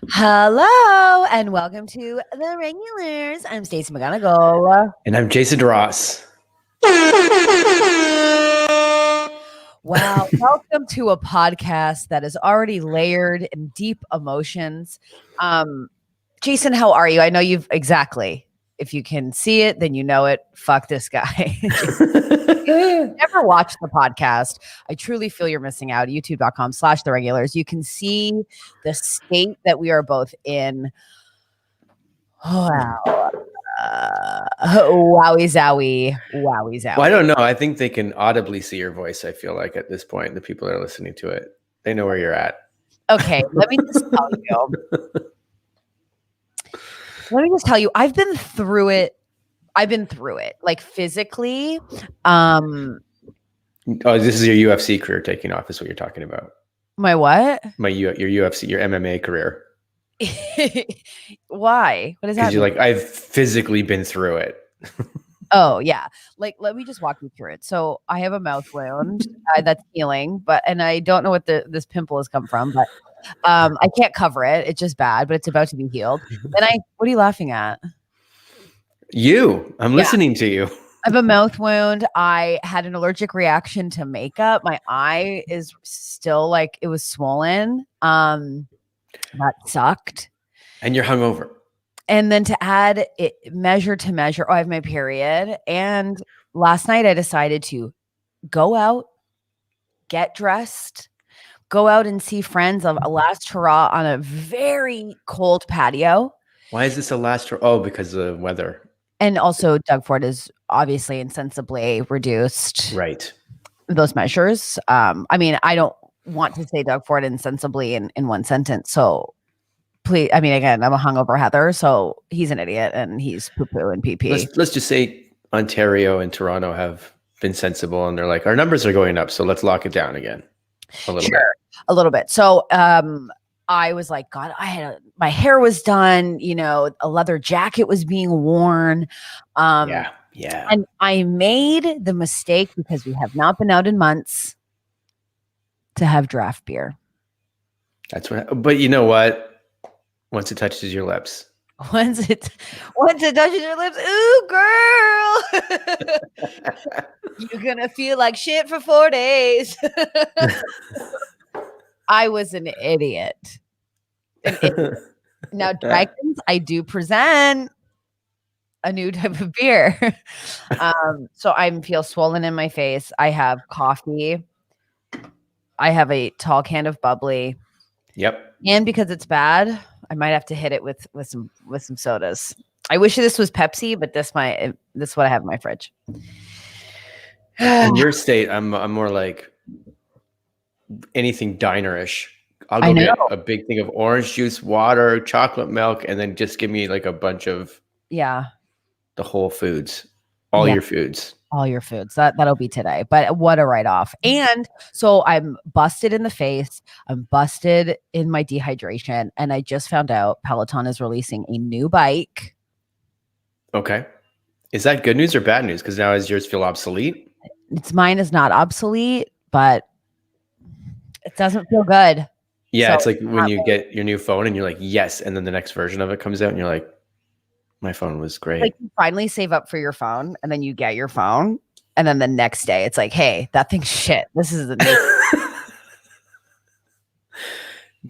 Hello and welcome to the Regulars. I'm Stacey McGonigal. And I'm Jason Ross. Wow, welcome to a podcast that is already layered in deep emotions. Jason, how are you? I know you've exactly. If you can see it, then you know it. Fuck this guy. Never watched the podcast. I truly feel you're missing out. YouTube.com/theregulars. You can see the state that we are both in. Wow. Wowie zowie. Wowie zowie. Well, I don't know. I think they can audibly see your voice, I feel like, at this point. The people that are listening to it, they know where you're at. Okay, let me just tell you. I've been through it. Like physically. Oh, this is your UFC career taking off, is what you're talking about. My what? Your UFC, your MMA career. Why? What does that mean? Because you're like, I've physically been through it. Oh, yeah. Like, let me just walk you through it. So I have a mouth wound that's healing, and I don't know what this pimple has come from, but I can't cover it. It's just bad, but it's about to be healed. What are you laughing at? I'm listening to you. I have a mouth wound. I had an allergic reaction to makeup. My eye is still it was swollen. That sucked. And you're hungover. And then to add it, measure to measure, I have my period. And last night I decided to go out, get dressed, go out and see friends of a last hurrah on a very cold patio. Why is this a last hurrah? Oh, because of the weather. And also Doug Ford is obviously insensibly reduced. Right. Those measures. I mean, I don't want to say Doug Ford insensibly in one sentence. So please, I mean, again, I'm a hungover Heather, so he's an idiot and he's poo-poo and pee-pee. Let's just say Ontario and Toronto have been sensible and they're like, our numbers are going up, so let's lock it down again a little bit. A little bit. So I was like, God, my hair was done, a leather jacket was being worn. Yeah. And I made the mistake, because we have not been out in months, to have draft beer. But you know what? Once it touches your lips. Once it touches your lips, ooh, girl. You're gonna feel like shit for 4 days. I was an idiot. Now, Dragons, I do present a new type of beer. So I feel swollen in my face. I have coffee. I have a tall can of bubbly. Yep. And because it's bad, I might have to hit it with some sodas. I wish this was Pepsi, but this is what I have in my fridge. In your state, I'm more like anything dinerish. I'll go get a big thing of orange juice, water, chocolate milk, and then just give me like a bunch of the whole foods, all your foods. All your foods. That'll be today. But what a write-off. And so I'm busted in the face. I'm busted in my dehydration. And I just found out Peloton is releasing a new bike. Okay. Is that good news or bad news? Because now does yours feel obsolete? Mine is not obsolete, but it doesn't feel good. Yeah, so it's like when you get your new phone and you're like, yes. And then the next version of it comes out and you're like, my phone was great. Like, you finally save up for your phone and then you get your phone. And then the next day it's like, hey, that thing's shit. This is the new.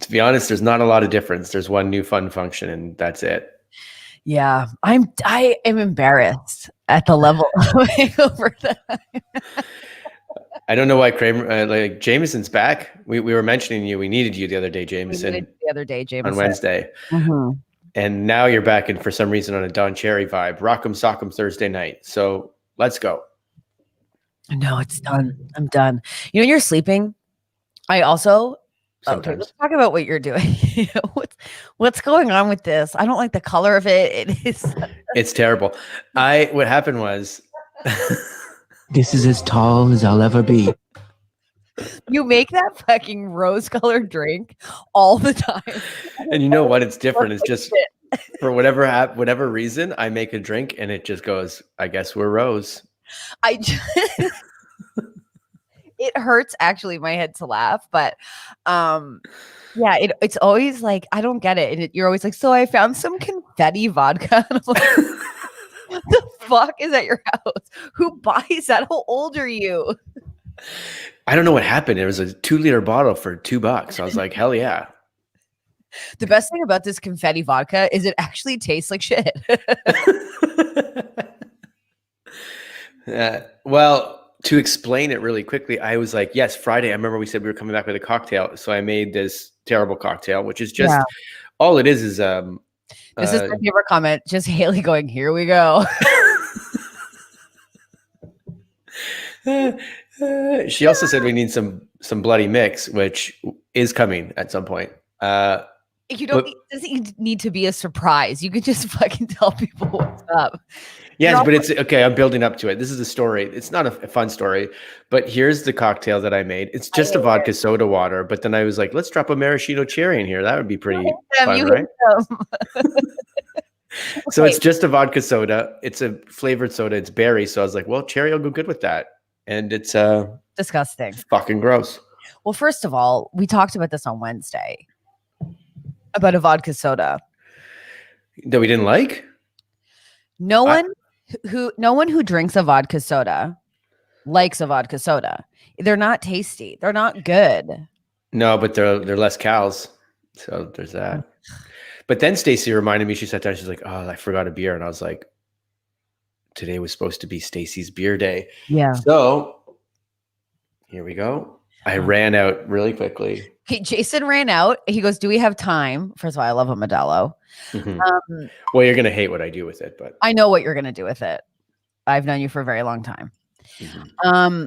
To be honest, there's not a lot of difference. There's one new fun function and that's it. Yeah. I am embarrassed at the level over that. I don't know why Kramer, Jameson's back. We were mentioning you. We needed you the other day, Jameson. On Wednesday. Mm-hmm. And now you're back in for some reason on a Don Cherry vibe. Rock'em Sock'em Thursday night. So let's go. No, it's done. I'm done. When you're sleeping, I also let's talk about what you're doing. What's going on with this? I don't like the color of it. It's terrible. What happened was this is as tall as I'll ever be. You make that fucking rose-colored drink all the time. And you know what? It's different. It's just for whatever reason, I make a drink and it just goes, I guess we're rose. it hurts actually my head to laugh, but yeah, it's always like I don't get it. And you're always like, so I found some confetti vodka. And I'm like, what the fuck is at your house? Who buys that? How old are you? I don't know what happened. It was a 2-liter bottle for $2. I was like, hell yeah. The best thing about this confetti vodka is it actually tastes like shit. Well, to explain it really quickly, I was like, yes, Friday. I remember we said we were coming back with a cocktail. So I made this terrible cocktail, which is just all it is. This is my favorite comment. Just Haley going, here we go. She also said we need some bloody mix, which is coming at some point. You don't it doesn't need to be a surprise. You could just fucking tell people what's up. Yes, but it's okay. I'm building up to it. This is a story. It's not a fun story, but here's the cocktail that I made. It's just a vodka soda water, but then I was like, let's drop a maraschino cherry in here. That would be pretty fun, right? So it's just a vodka soda. It's a flavored soda. It's berry. So I was like, well, cherry will go good with that. And it's disgusting. Fucking gross. Well, first of all, we talked about this on Wednesday about a vodka soda that we didn't like. No one who drinks a vodka soda likes a vodka soda. They're not tasty. They're not good. No, but they're less calories. So there's that. But then Stacy reminded me, she sat down, she's like, oh, I forgot a beer. And I was like, today was supposed to be Stacy's beer day. Yeah. So here we go. I ran out really quickly. Okay, Jason ran out. He goes, do we have time? First of all, I love a Modelo. Mm-hmm. Well, you're going to hate what I do with it, but I know what you're going to do with it. I've known you for a very long time. Mm-hmm.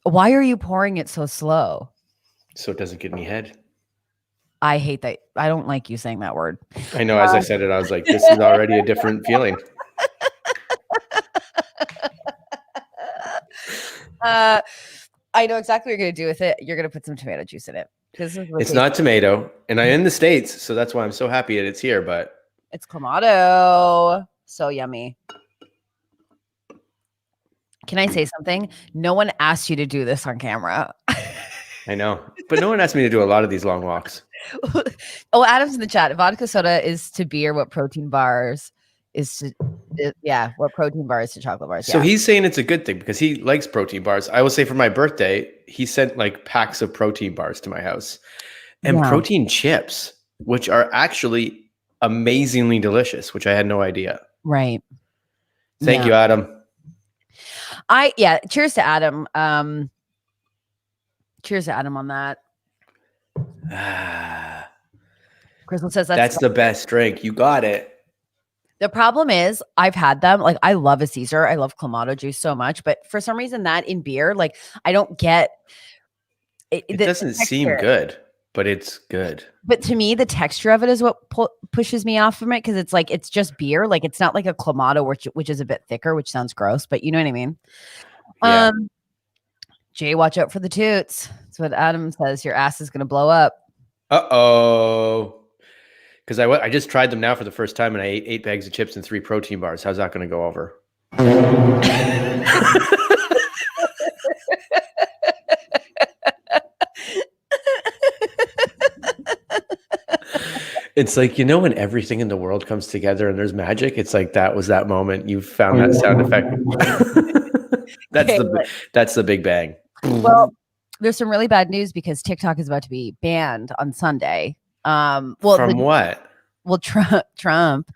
Why are you pouring it so slow? So it doesn't give me head. I hate that. I don't like you saying that word. I know. As I said it, I was like, this is already a different feeling. I know exactly what you're going to do with it. You're going to put some tomato juice in it. It's not tomato, and I'm in the States, so that's why I'm so happy that it's here, but it's Clamato. So yummy. Can I say something? No one asked you to do this on camera. I know, but no one asked me to do a lot of these long walks. Oh, Adam's in the chat. Vodka soda is to beer what protein bars is to, what protein bars to chocolate bars. So he's saying it's a good thing because he likes protein bars. I will say for my birthday, he sent like packs of protein bars to my house and protein chips, which are actually amazingly delicious, which I had no idea. Right. Thank you, Adam. Cheers to Adam. Cheers to Adam on that. Crystal says that's the best drink. You got it. The problem is I've had them. Like I love a Caesar. I love Clamato juice so much, but for some reason that in beer, like I don't get it. It doesn't seem good, but it's good. But to me, the texture of it is what pushes me off from it because it's like it's just beer. Like it's not like a Clamato, which is a bit thicker, which sounds gross, but you know what I mean. Yeah. Jay, watch out for the toots. That's what Adam says. Your ass is going to blow up. Uh-oh. Because I just tried them now for the first time and I ate 8 bags of chips and 3 protein bars. How's that going to go over? It's like, when everything in the world comes together and there's magic, it's like that was that moment. You found that sound effect. That's the big bang. Well, there's some really bad news because TikTok is about to be banned on Sunday. From what? Well, Trump.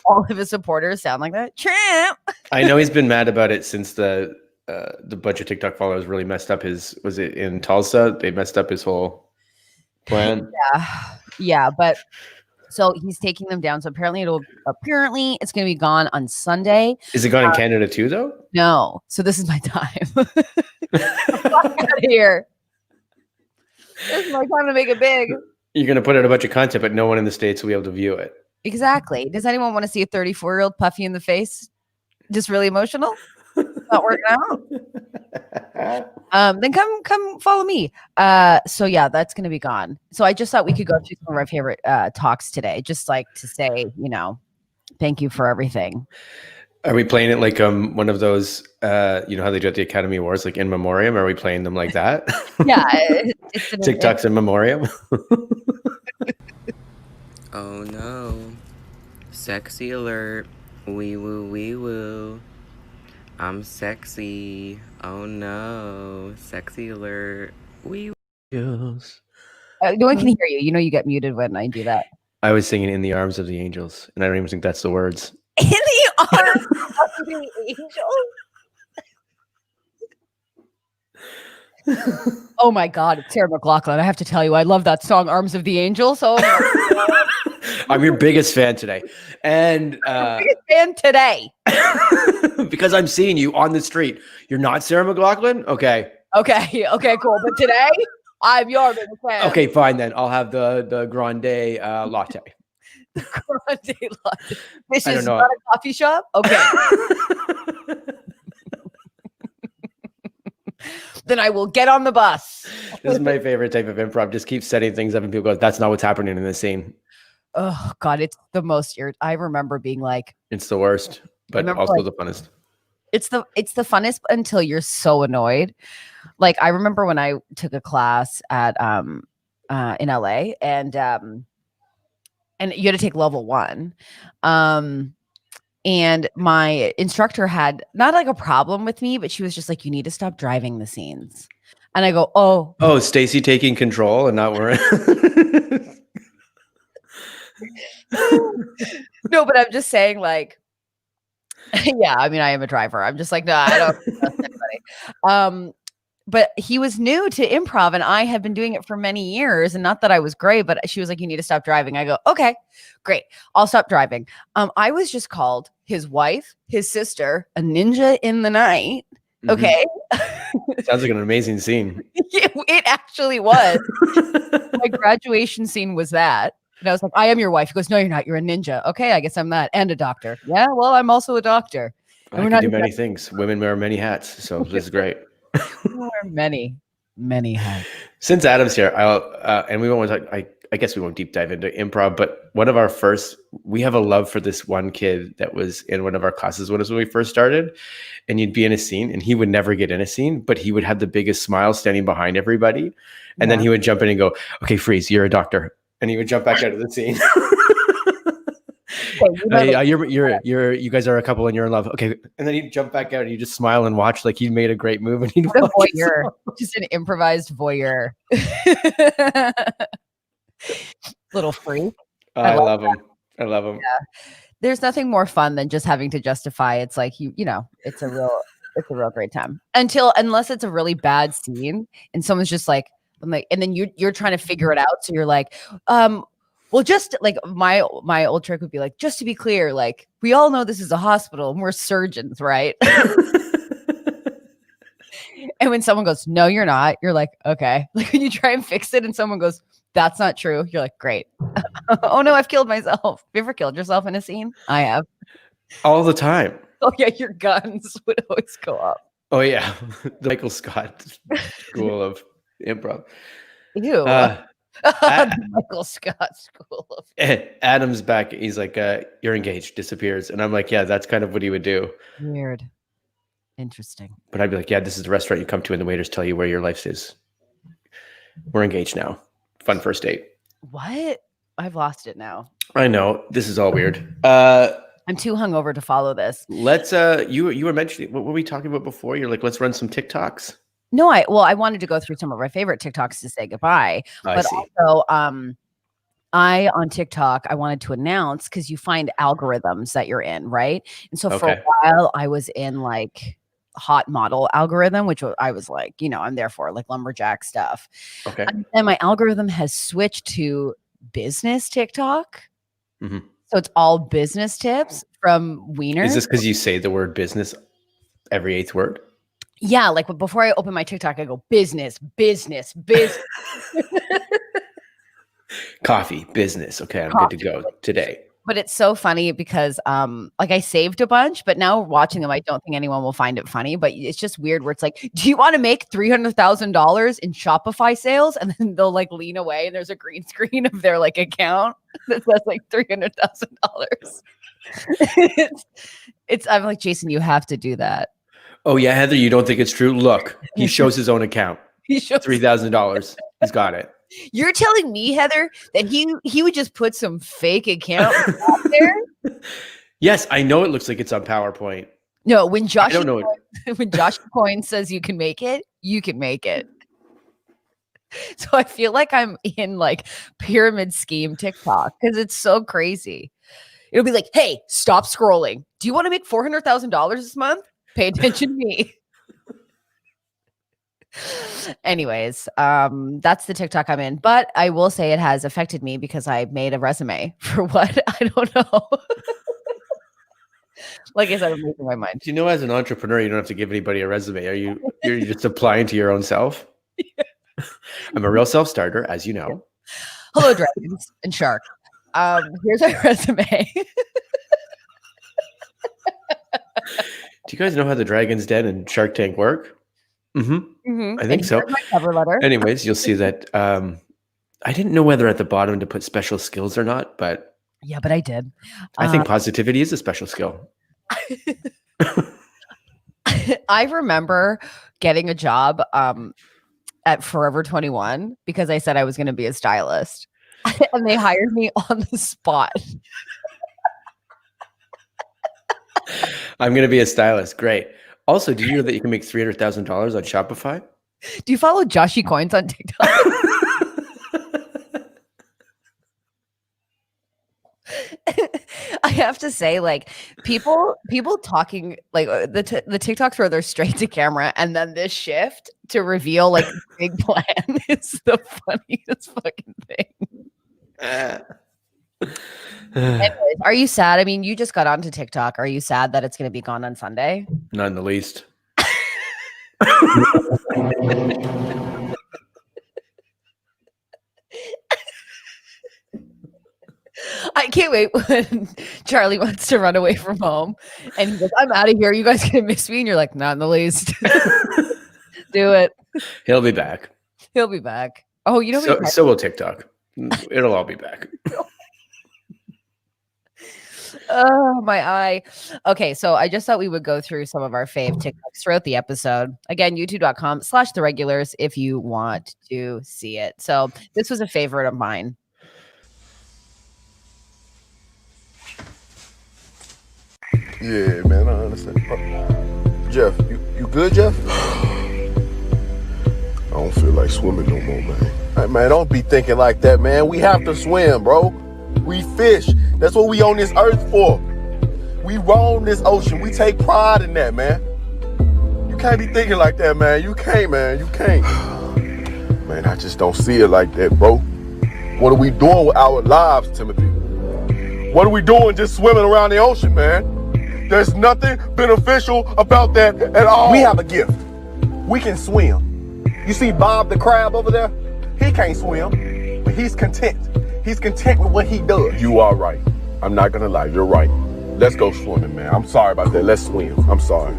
All of his supporters sound like that. Trump. I know he's been mad about it since the bunch of TikTok followers really messed up was it in Tulsa? They messed up his whole plan. Yeah, but so he's taking them down. So apparently it's going to be gone on Sunday. Is it gone in Canada too, though? No. So this is my time. Fuck out of here. This is my time to make it big. You're going to put out a bunch of content, but no one in the States will be able to view it. Exactly. Does anyone want to see a 34-year-old puffy in the face? Just really emotional? Not working out? Then come follow me. So yeah, that's going to be gone. So I just thought we could go through some of our favorite talks today, just like to say, thank you for everything. Are we playing it like one of those you know how they do at the Academy Awards, like in memoriam? Are we playing them like that? Yeah, TikToks in memoriam. Oh no. Sexy alert. Wee woo wee woo. I'm sexy. Oh no. Sexy alert. Wee woo. No one can hear you. You know you get muted when I do that. I was singing "In the Arms of the Angels," and I don't even think that's the words. In the arms of the angel. Oh my God, it's Sarah McLachlan. I have to tell you, I love that song, "Arms of the Angels." Oh my God. I'm your biggest fan today, and biggest fan today because I'm seeing you on the street. You're not Sarah McLachlan, okay? Okay, cool. But today, I'm your biggest fan. Okay, fine then. I'll have the grande latte. Grande latte. This I is don't know. not a coffee shop. Okay. Then I will get on the bus. This is my favorite type of improv. Just keep setting things up and people go, that's not what's happening in the scene. Oh God, it's the most I remember being like, it's the worst, but also the funnest. It's the funnest until you're so annoyed. Like I remember when I took a class at in LA and you had to take level 1. And my instructor had not like a problem with me, but she was just like, you need to stop driving the scenes. And I go, oh, Stacey taking control and not worrying. No, but I'm just saying, like, yeah, I mean, I am a driver. I'm just like, no, I don't trust anybody. But he was new to improv and I had been doing it for many years, and not that I was great, but she was like, you need to stop driving. I go, okay, great. I'll stop driving. I was just called his wife, his sister, a ninja in the night. Okay. Sounds like an amazing scene. It actually was. My graduation scene was that. And I was like, I am your wife. He goes, no, you're not. You're a ninja. Okay, I guess I'm that. And a doctor. Yeah, well, I'm also a doctor. And I can do many things. Women wear many hats. So this is great. We wear many hats. Since Adam's here, and we won't talk, I guess we won't deep dive into improv, but one of our we have a love for this one kid that was in one of our classes when we first started, and you'd be in a scene and he would never get in a scene, but he would have the biggest smile standing behind everybody. And then he would jump in and go, okay, freeze, you're a doctor. And he would jump back out of the scene. You guys are a couple and you're in love. Okay. And then he'd jump back out and he'd just smile and watch like he made a great move. And he'd voyeur, just an improvised voyeur. Little freak. I love him. I love him. Yeah. There's nothing more fun than just having to justify. It's like, you know, it's a real great time unless it's a really bad scene and someone's just like, I'm like, and then you're trying to figure it out. So you're like, well, just like my old trick would be like, just to be clear, like we all know this is a hospital and we're surgeons, right? And when someone goes, no, you're not, you're like, okay. Like when you try and fix it and someone goes, that's not true. You're like, great. Oh no, I've killed myself. Have you ever killed yourself in a scene? I have. All the time. Oh yeah, your guns would always go up. Oh yeah. The Michael Scott School of Improv. Ew. Michael Scott School of Adam's back. He's like, you're engaged, disappears. And I'm like, yeah, that's kind of what he would do. Weird. Interesting. But I'd be like, yeah, this is the restaurant you come to and the waiters tell you where your life is. We're engaged now. Fun first date. What? I've lost it now. I know. This is all weird. I'm too hungover to follow this. Let's you were mentioning, what were we talking about before? You're like, let's run some TikToks. No, I wanted to go through some of my favorite TikToks to say goodbye. But also on TikTok, I wanted to announce, because you find algorithms that you're in, right? And so for a while I was in like hot model algorithm, which I was like, you know, I'm there for like lumberjack stuff. Okay. And my algorithm has switched to business TikTok. Mm-hmm. So it's all business tips from Wiener. Is this because you say the word business every 8th word? Yeah, like before I open my TikTok, I go business. Coffee, business. Okay, I'm good to go today. But it's so funny because like I saved a bunch, but now watching them, I don't think anyone will find it funny. But it's just weird where it's like, do you want to make $300,000 in Shopify sales? And then they'll like lean away and there's a green screen of their like account that says like $300,000. I'm like, Jason, you have to do that. Oh yeah, Heather, you don't think it's true? Look, he shows his own account. He shows $3,000. He's got it. You're telling me, Heather, that he would just put some fake account out there? Yes, I know it looks like it's on PowerPoint. No, when Josh when Josh Coin says you can make it, you can make it. So I feel like I'm in like pyramid scheme TikTok because it's so crazy. It'll be like, hey, stop scrolling. Do you want to make $400,000 this month? Pay attention to me. Anyways, that's the TikTok I'm in. But I will say it has affected me because I made a resume for what? I don't know. Like I said, I'm losing my mind. Do you know, as an entrepreneur, you don't have to give anybody a resume. You're just applying to your own self? Yeah. I'm a real self-starter, as you know. Hello, dragons and shark. Here's my resume. Do you guys know how the Dragon's Den and Shark Tank work? I think so. My cover letter. Anyways, you'll see that I didn't know whether at the bottom to put special skills or not, but yeah, but I did. I think positivity is a special skill. I remember getting a job at Forever 21 because I said I was going to be a stylist, and they hired me on the spot. I'm going to be a stylist. Great. Also, do you know that you can make $300,000 on Shopify? Do you follow Joshy Coins on TikTok? I have to say, like, people talking like the TikToks where they're straight to camera, and then this shift to reveal like the big plan is the funniest fucking thing. Anyways, are you sad? I mean, you just got onto TikTok. Are you sad that it's going to be gone on Sunday? Not in the least. I can't wait when Charlie wants to run away from home and he goes, I'm out of here. You guys gonna miss me? And you're like, not in the least. Do it. He'll be back. He'll be back. Oh, you know, so will TikTok. It'll all be back. Oh, my eye. Okay, so I just thought we would go through some of our fave TikToks throughout the episode. Again, youtube.com/theregulars if you want to see it. So this was a favorite of mine. Yeah, man, I understand. Jeff, you good, Jeff? I don't feel like swimming no more, man. Hey, man, don't be thinking like that, man. We have to swim, bro. We fish. That's what we on this earth for. We roam this ocean. We take pride in that, man. You can't be thinking like that, man. You can't, man. You can't. Man, I just don't see it like that, bro. What are we doing with our lives, Timothy? What are we doing just swimming around the ocean, man? There's nothing beneficial about that at all. We have a gift. We can swim. You see Bob the crab over there? He can't swim, but he's content. He's content with what he does. You are right. I'm not gonna lie, you're right. Let's go swimming, man. I'm sorry about that. Let's swim. I'm sorry.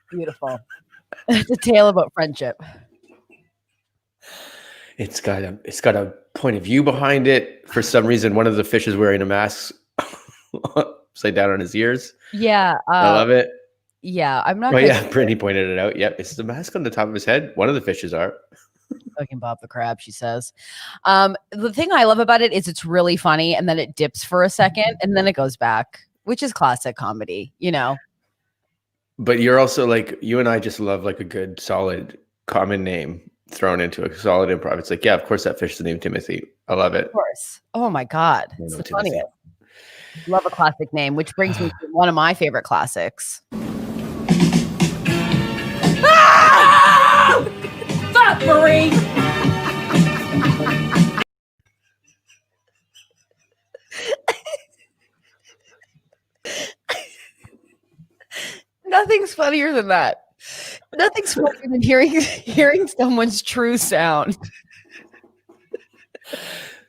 Beautiful. It's a tale about friendship. It's got a point of view behind it. For some reason, one of the fish is wearing a mask upside down on his ears. Yeah. I love it. Yeah, I'm not. Oh yeah, Brittany pointed it out. Yep, it's the mask on the top of his head. One of the fishes are. Fucking Bob the crab, she says. The thing I love about it is it's really funny, and then it dips for a second, and then it goes back, which is classic comedy, you know. But you're also like, you and I just love like a good, solid, common name thrown into a solid improv. It's like, yeah, of course that fish is named Timothy. I love it. Of course. Oh my God. It's the funniest. Love a classic name, which brings me to one of my favorite classics. Ah! Fuck, Marie! Nothing's funnier than that. Nothing's funnier than hearing someone's true sound.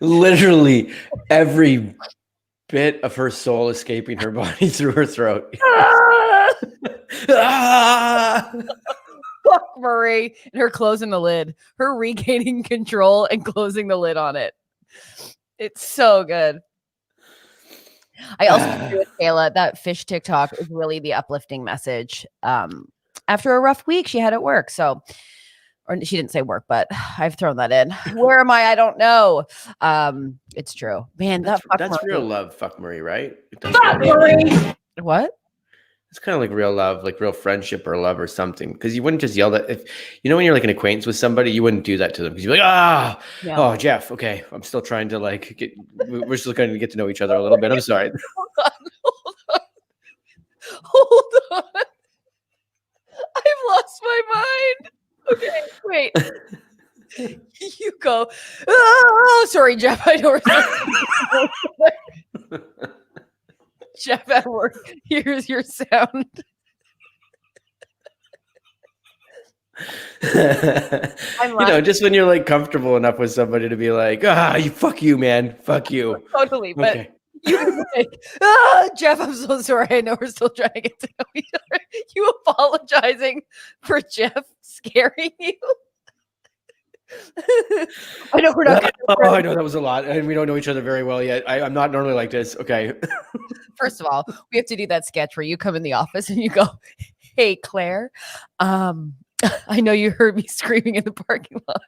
Literally every bit of her soul escaping her body through her throat. Fuck Marie. And her closing the lid. Her regaining control and closing the lid on it. It's so good. I also agree with Kayla. That fish TikTok is really the uplifting message. After a rough week she had at work. So, or she didn't say work, but I've thrown that in. Where am I? I don't know. It's true. Man, that's real love, fuck Marie, right? Fuck Marie. What? It's kind of like real love, like real friendship or love or something. Because you wouldn't just yell that. If when you're like an acquaintance with somebody, you wouldn't do that to them because you're like, oh, Jeff, okay, I'm still trying to like get. We're still going to get to know each other a little bit. I'm sorry. Hold on. I've lost my mind. Okay, wait. You go. Oh, sorry, Jeff. I don't. Jeff at work. Here's your sound. Just when you're like comfortable enough with somebody to be like, fuck you, man, fuck you. Totally, but okay. you like, Jeff, I'm so sorry. I know we're still trying to get to know each other. You apologizing for Jeff scaring you? I know we're not. I know that was a lot, and we don't know each other very well yet. I'm not normally like this. Okay. First of all, we have to do that sketch where you come in the office and you go, "Hey, Claire, I know you heard me screaming in the parking lot,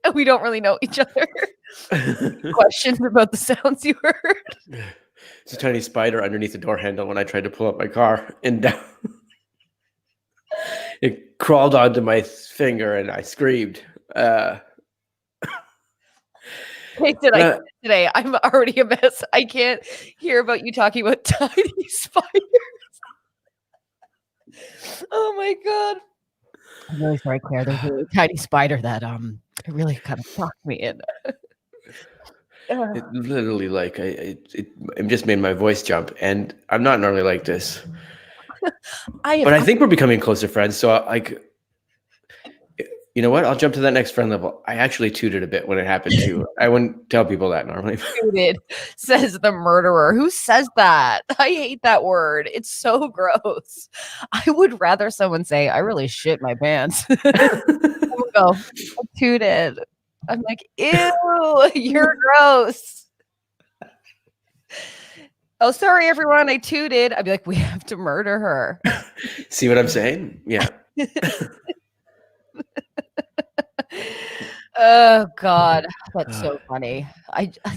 and we don't really know each other. Questions about the sounds you heard?" It's a tiny spider underneath the door handle when I tried to pull up my car, and it crawled onto my finger, and I screamed. Today I'm already a mess. I can't hear about you talking about tiny spiders. Oh my god. I'm really sorry, Claire. There's a really tiny spider that it really kind of knocked me in. It literally it just made my voice jump, and I'm not normally like this. I think we're becoming closer friends, so you know what? I'll jump to that next friend level. I actually tooted a bit when it happened too. I wouldn't tell people that normally. Tooted, says the murderer. Who says that? I hate that word. It's so gross. I would rather someone say, "I really shit my pants." I would go, "I tooted." I'm like, ew, you're gross. Oh, sorry, everyone. I tooted. I'd be like, we have to murder her. See what I'm saying? Yeah. Oh God, that's so funny.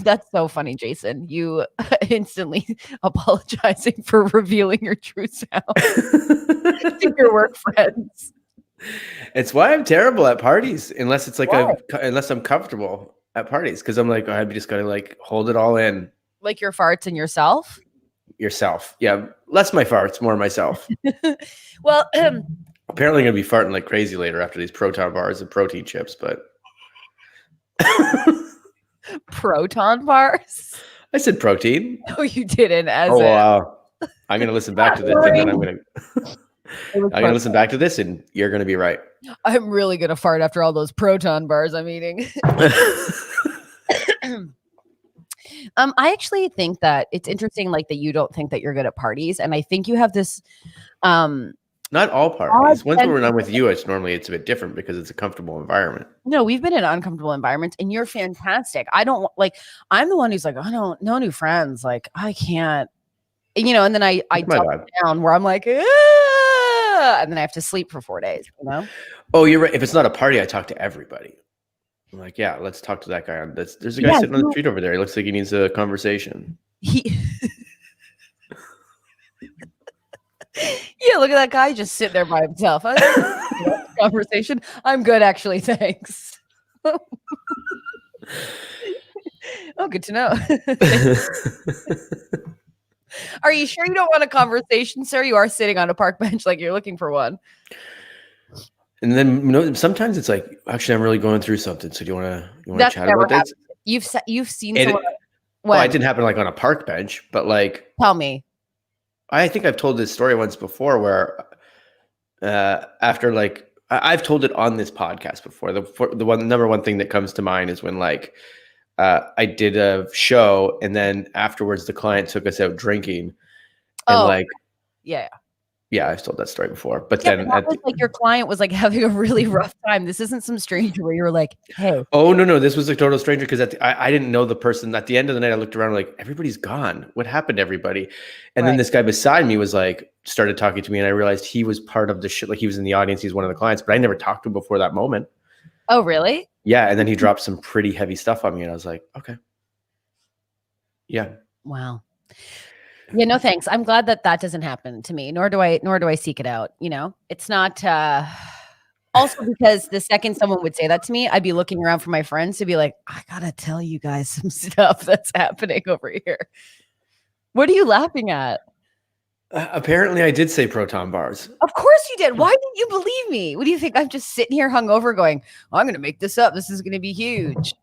That's so funny, Jason. You instantly apologizing for revealing your true sound to your work friends. It's why I'm terrible at parties, unless it's like unless I'm comfortable at parties, because I'm like, I've just got to like hold it all in. Like your farts and yourself. Yourself, yeah. Less my farts, more myself. Well, apparently gonna be farting like crazy later after these proton bars and protein chips, but proton bars. I said protein. No, you didn't. Wow. I'm gonna listen back to this, and then I'm gonna listen back to this, and you're gonna be right. I'm really gonna fart after all those proton bars I'm eating. I actually think that it's interesting, like that you don't think that you're good at parties, and I think you have this. Not all parties. Once we're not with you, it's a bit different because it's a comfortable environment. No, we've been in uncomfortable environments, and you're fantastic. I'm the one who's like, I don't know new friends. Like I can't, and then I talk down where I'm like, and then I have to sleep for 4 days. Oh, you're right. If it's not a party, I talk to everybody. I'm like, yeah, let's talk to that guy. There's a guy sitting on the street over there. He looks like he needs a conversation. Yeah, look at that guy just sitting there by himself. Conversation. I'm good, actually. Thanks. Oh, good to know. Are you sure you don't want a conversation, sir? You are sitting on a park bench like you're looking for one. And then sometimes it's like, actually, I'm really going through something. So do you want to chat about this? You've seen someone. Well, it didn't happen like on a park bench, but like. Tell me. I think I've told this story once before where after like I've told it on this podcast before. The number one thing that comes to mind is when like I did a show and then afterwards the client took us out drinking and Yeah, I've told that story before. But Yeah, then but that was like your client was like having a really rough time. This isn't some stranger where you were like, hey. Oh, no. This was a total stranger because I didn't know the person. At the end of the night, I looked around like, everybody's gone. What happened to everybody? And then this guy beside me was like, started talking to me, and I realized he was part of the shit. Like, he was in the audience. He's one of the clients, but I never talked to him before that moment. Oh, really? Yeah. And then he dropped some pretty heavy stuff on me, and I was like, okay. Yeah. Wow. Yeah, no thanks. I'm glad that doesn't happen to me, nor do I seek it out. You know, it's not also because the second someone would say that to me, I'd be looking around for my friends to be like, I gotta tell you guys some stuff that's happening over here. What are you laughing at? Apparently I did say proton bars. Of course you did. Why didn't you believe me? What do you think? I'm just sitting here hungover going, I'm going to make this up. This is going to be huge.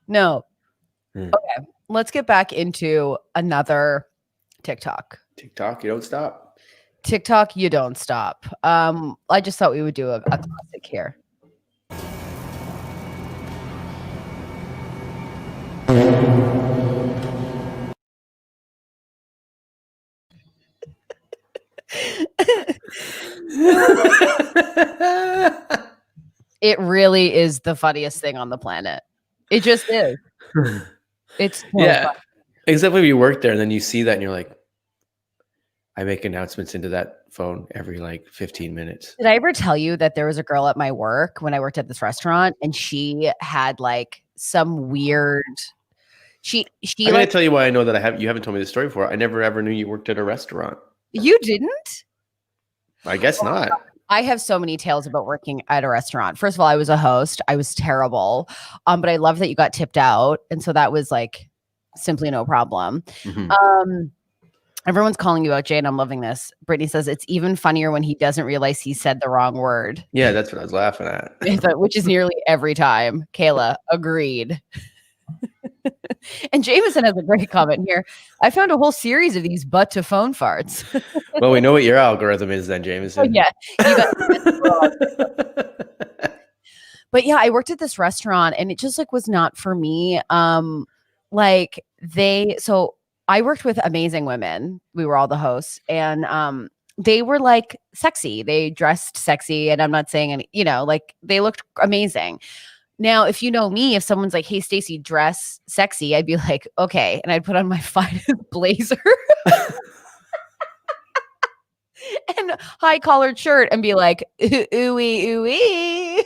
No. Okay. Let's get back into another TikTok. TikTok, you don't stop. TikTok, you don't stop. I just thought we would do a classic here. It really is the funniest thing on the planet. It just is. It's so yeah. funny. Except when you work there and then you see that and you're like, I make announcements into that phone every like 15 minutes. Did I ever tell you that there was a girl at my work when I worked at this restaurant and she had like some weird I'm gonna tell you why I know that you haven't told me this story before. I never ever knew you worked at a restaurant. You didn't? I guess not. I have so many tales about working at a restaurant. First of all, I was a host. I was terrible. But I love that you got tipped out. And so that was like simply no problem. Mm-hmm. Everyone's calling you out, Jane. I'm loving this. Brittany says it's even funnier when he doesn't realize he said the wrong word. Yeah, that's what I was laughing at. Which is nearly every time. Kayla, agreed. And Jameson has a great comment here. I found a whole series of these butt to phone farts. Well, we know what your algorithm is then, Jameson. Oh, yeah. You got But yeah, I worked at this restaurant and it just like was not for me. So I worked with amazing women. We were all the hosts and they were like sexy. They dressed sexy. And I'm not saying any, like they looked amazing. Now, if you know me, if someone's like, hey, Stacey, dress sexy, I'd be like, okay. And I'd put on my finest blazer and high collared shirt and be like, ooey, ooey.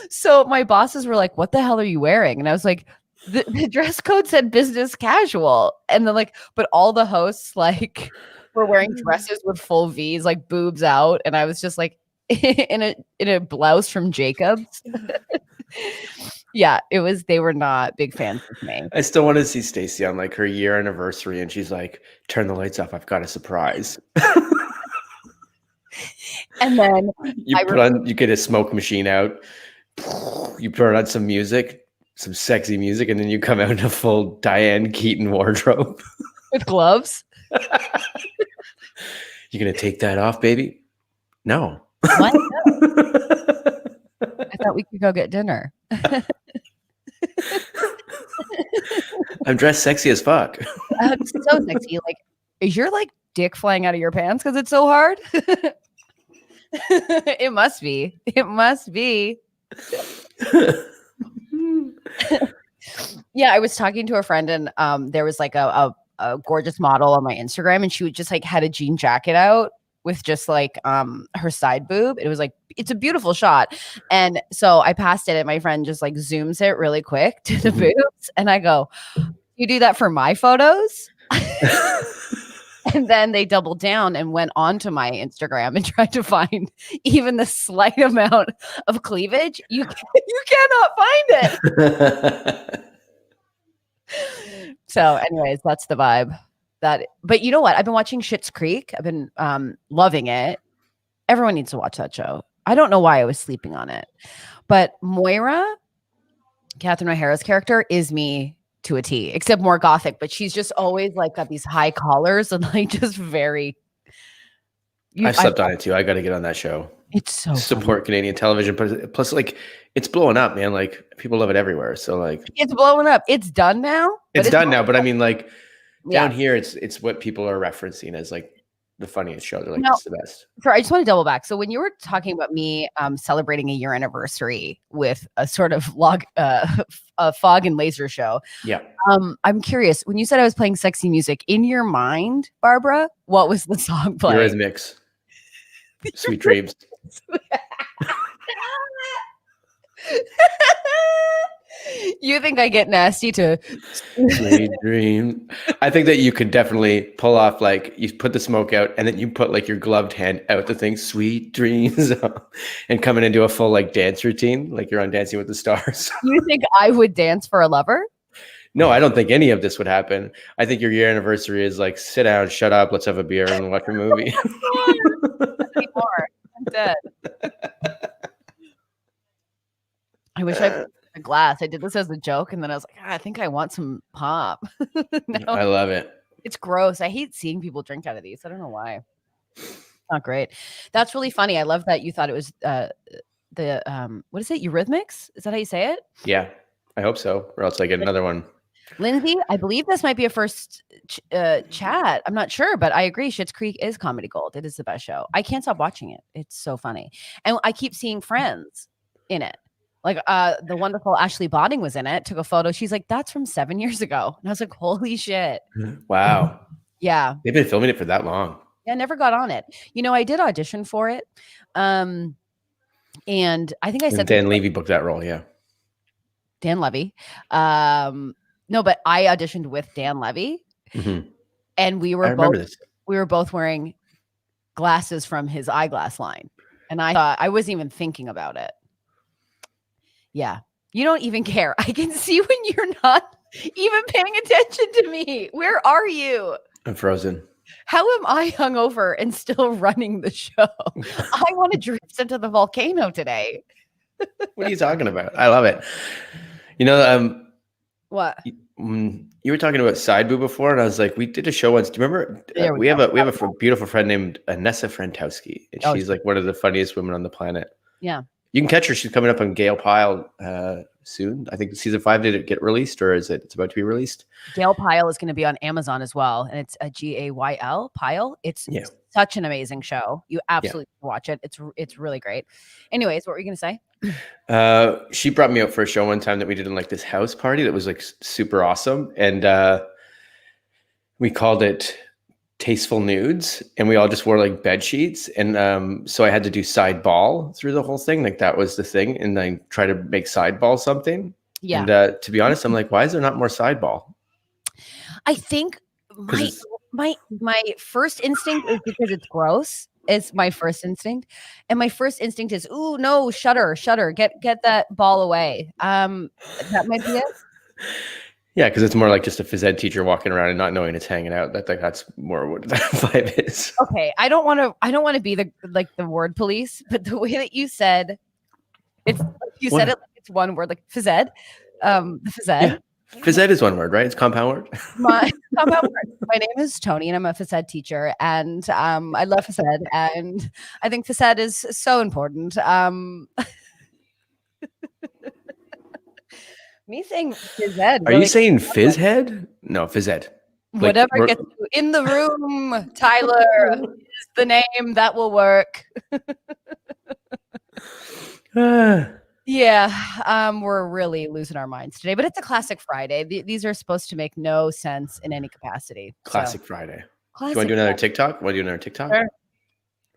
So my bosses were like, what the hell are you wearing? And I was like, the dress code said business casual. And then like, but all the hosts like were wearing dresses with full V's, like boobs out. And I was just like, in a blouse from Jacobs. Yeah, they were not big fans of me. I still want to see Stacey on like her year anniversary and she's like, turn the lights off, I've got a surprise. And then you get a smoke machine out, you put on some music, some sexy music, and then you come out in a full Diane Keaton wardrobe. With gloves. You gonna take that off, baby? No. What? No. I thought we could go get dinner. I'm dressed sexy as fuck. I'm so sexy. Like, is your like dick flying out of your pants because it's so hard? It must be. It must be. Yeah, I was talking to a friend and there was like a gorgeous model on my Instagram and she would just like had a jean jacket out with just like her side boob. It was like, it's a beautiful shot. And so I passed it and my friend just like zooms it really quick to the boobs. And I go, you do that for my photos? And then they doubled down and went onto my Instagram and tried to find even the slight amount of cleavage. You cannot find it. So anyways, that's the vibe. But you know what? I've been watching Schitt's Creek. I've been loving it. Everyone needs to watch that show. I don't know why I was sleeping on it. But Moira, Catherine O'Hara's character, is me to a T, except more gothic. But she's just always like got these high collars and like just very. I've slept on it too. I got to get on that show. It's so support funny. Canadian television. Plus, like it's blowing up, man. Like people love it everywhere. So like it's blowing up. It's done now. It's done now. But I mean, like. Yeah. Down here, it's what people are referencing as like the funniest show. They're like, No. it's the best. Sorry, I just want to double back. So when you were talking about me celebrating a year anniversary with a sort of a fog and laser show, Yeah. I'm curious. When you said I was playing sexy music, in your mind, Barbara, what was the song playing? Eurythmics. Sweet Dreams. You think I get nasty to Sweet Dream? I think that you could definitely pull off, like, you put the smoke out and then you put like your gloved hand out the thing, Sweet Dreams, and coming into a full like dance routine, like you're on Dancing with the Stars. You think I would dance for a lover? No, I don't think any of this would happen. I think your year anniversary is like, sit down, shut up, let's have a beer and watch a movie. I'm dead. I wish I put a glass. I did this as a joke, and then I was like, I think I want some pop. I love it. It's gross. I hate seeing people drink out of these. I don't know why. Not great. That's really funny. I love that you thought it was the what is it? Eurythmics? Is that how you say it? Yeah, I hope so, or else I get another one. Lindsay, I believe this might be a first chat. I'm not sure, but I agree. Schitt's Creek is comedy gold. It is the best show. I can't stop watching it. It's so funny. And I keep seeing friends in it. Like the wonderful Ashley Botting was in it, took a photo. She's like, that's from 7 years ago. And I was like, holy shit. Wow. Yeah. They've been filming it for that long. Yeah, I never got on it. You know, I did audition for it. And I think I said Dan Levy booked that role. Yeah. Dan Levy. No, but I auditioned with Dan Levy, and we were both wearing glasses from his eyeglass line, and I thought I wasn't even thinking about it. Yeah, you don't even care. I can see when you're not even paying attention to me. Where are you? I'm frozen. How am I hungover and still running the show? I want to drift into the volcano today. What are you talking about? I love it. You know, what? You were talking about side boob before, and I was like, we did a show once. Do you remember? We have a beautiful friend named Anessa Frantowski, and she's like one of the funniest women on the planet. Yeah. You can catch her. She's coming up on Gail Pyle soon. I think season 5 did it get released, or is it's about to be released? Gail Pyle is going to be on Amazon as well, and it's a Gayl Pyle. It's such an amazing show. You absolutely watch it. It's really great. Anyways, what were you going to say? She brought me out for a show one time that we did in like this house party that was like super awesome, and we called it Tasteful Nudes, and we all just wore like bed sheets, and so I had to do side ball through the whole thing. Like that was the thing, and I try to make side ball something. Yeah. And to be honest, I'm like, why is there not more side ball? I think my first instinct is because it's gross. It's my first instinct, and my first instinct is, ooh, no, shutter, get that ball away. That might be it. Yeah, because it's more like just a phys ed teacher walking around and not knowing it's hanging out. That's more what that vibe is. Okay, I don't want to be the word police, but the way that you said it's it like it's one word, like phys ed. The phys ed. Yeah. Phys ed is one word, right? It's compound word. My compound word. My name is Tony, and I'm a phys ed teacher, and I love phys ed, and I think phys ed is so important. Me saying phys ed. Are you saying phys head? No, phys ed. Whatever gets you in the room, Tyler, is the name that will work. Yeah, we're really losing our minds today, but it's a classic Friday. These are supposed to make no sense in any capacity. Classic Friday. Do you want to do another TikTok? Want to do another TikTok?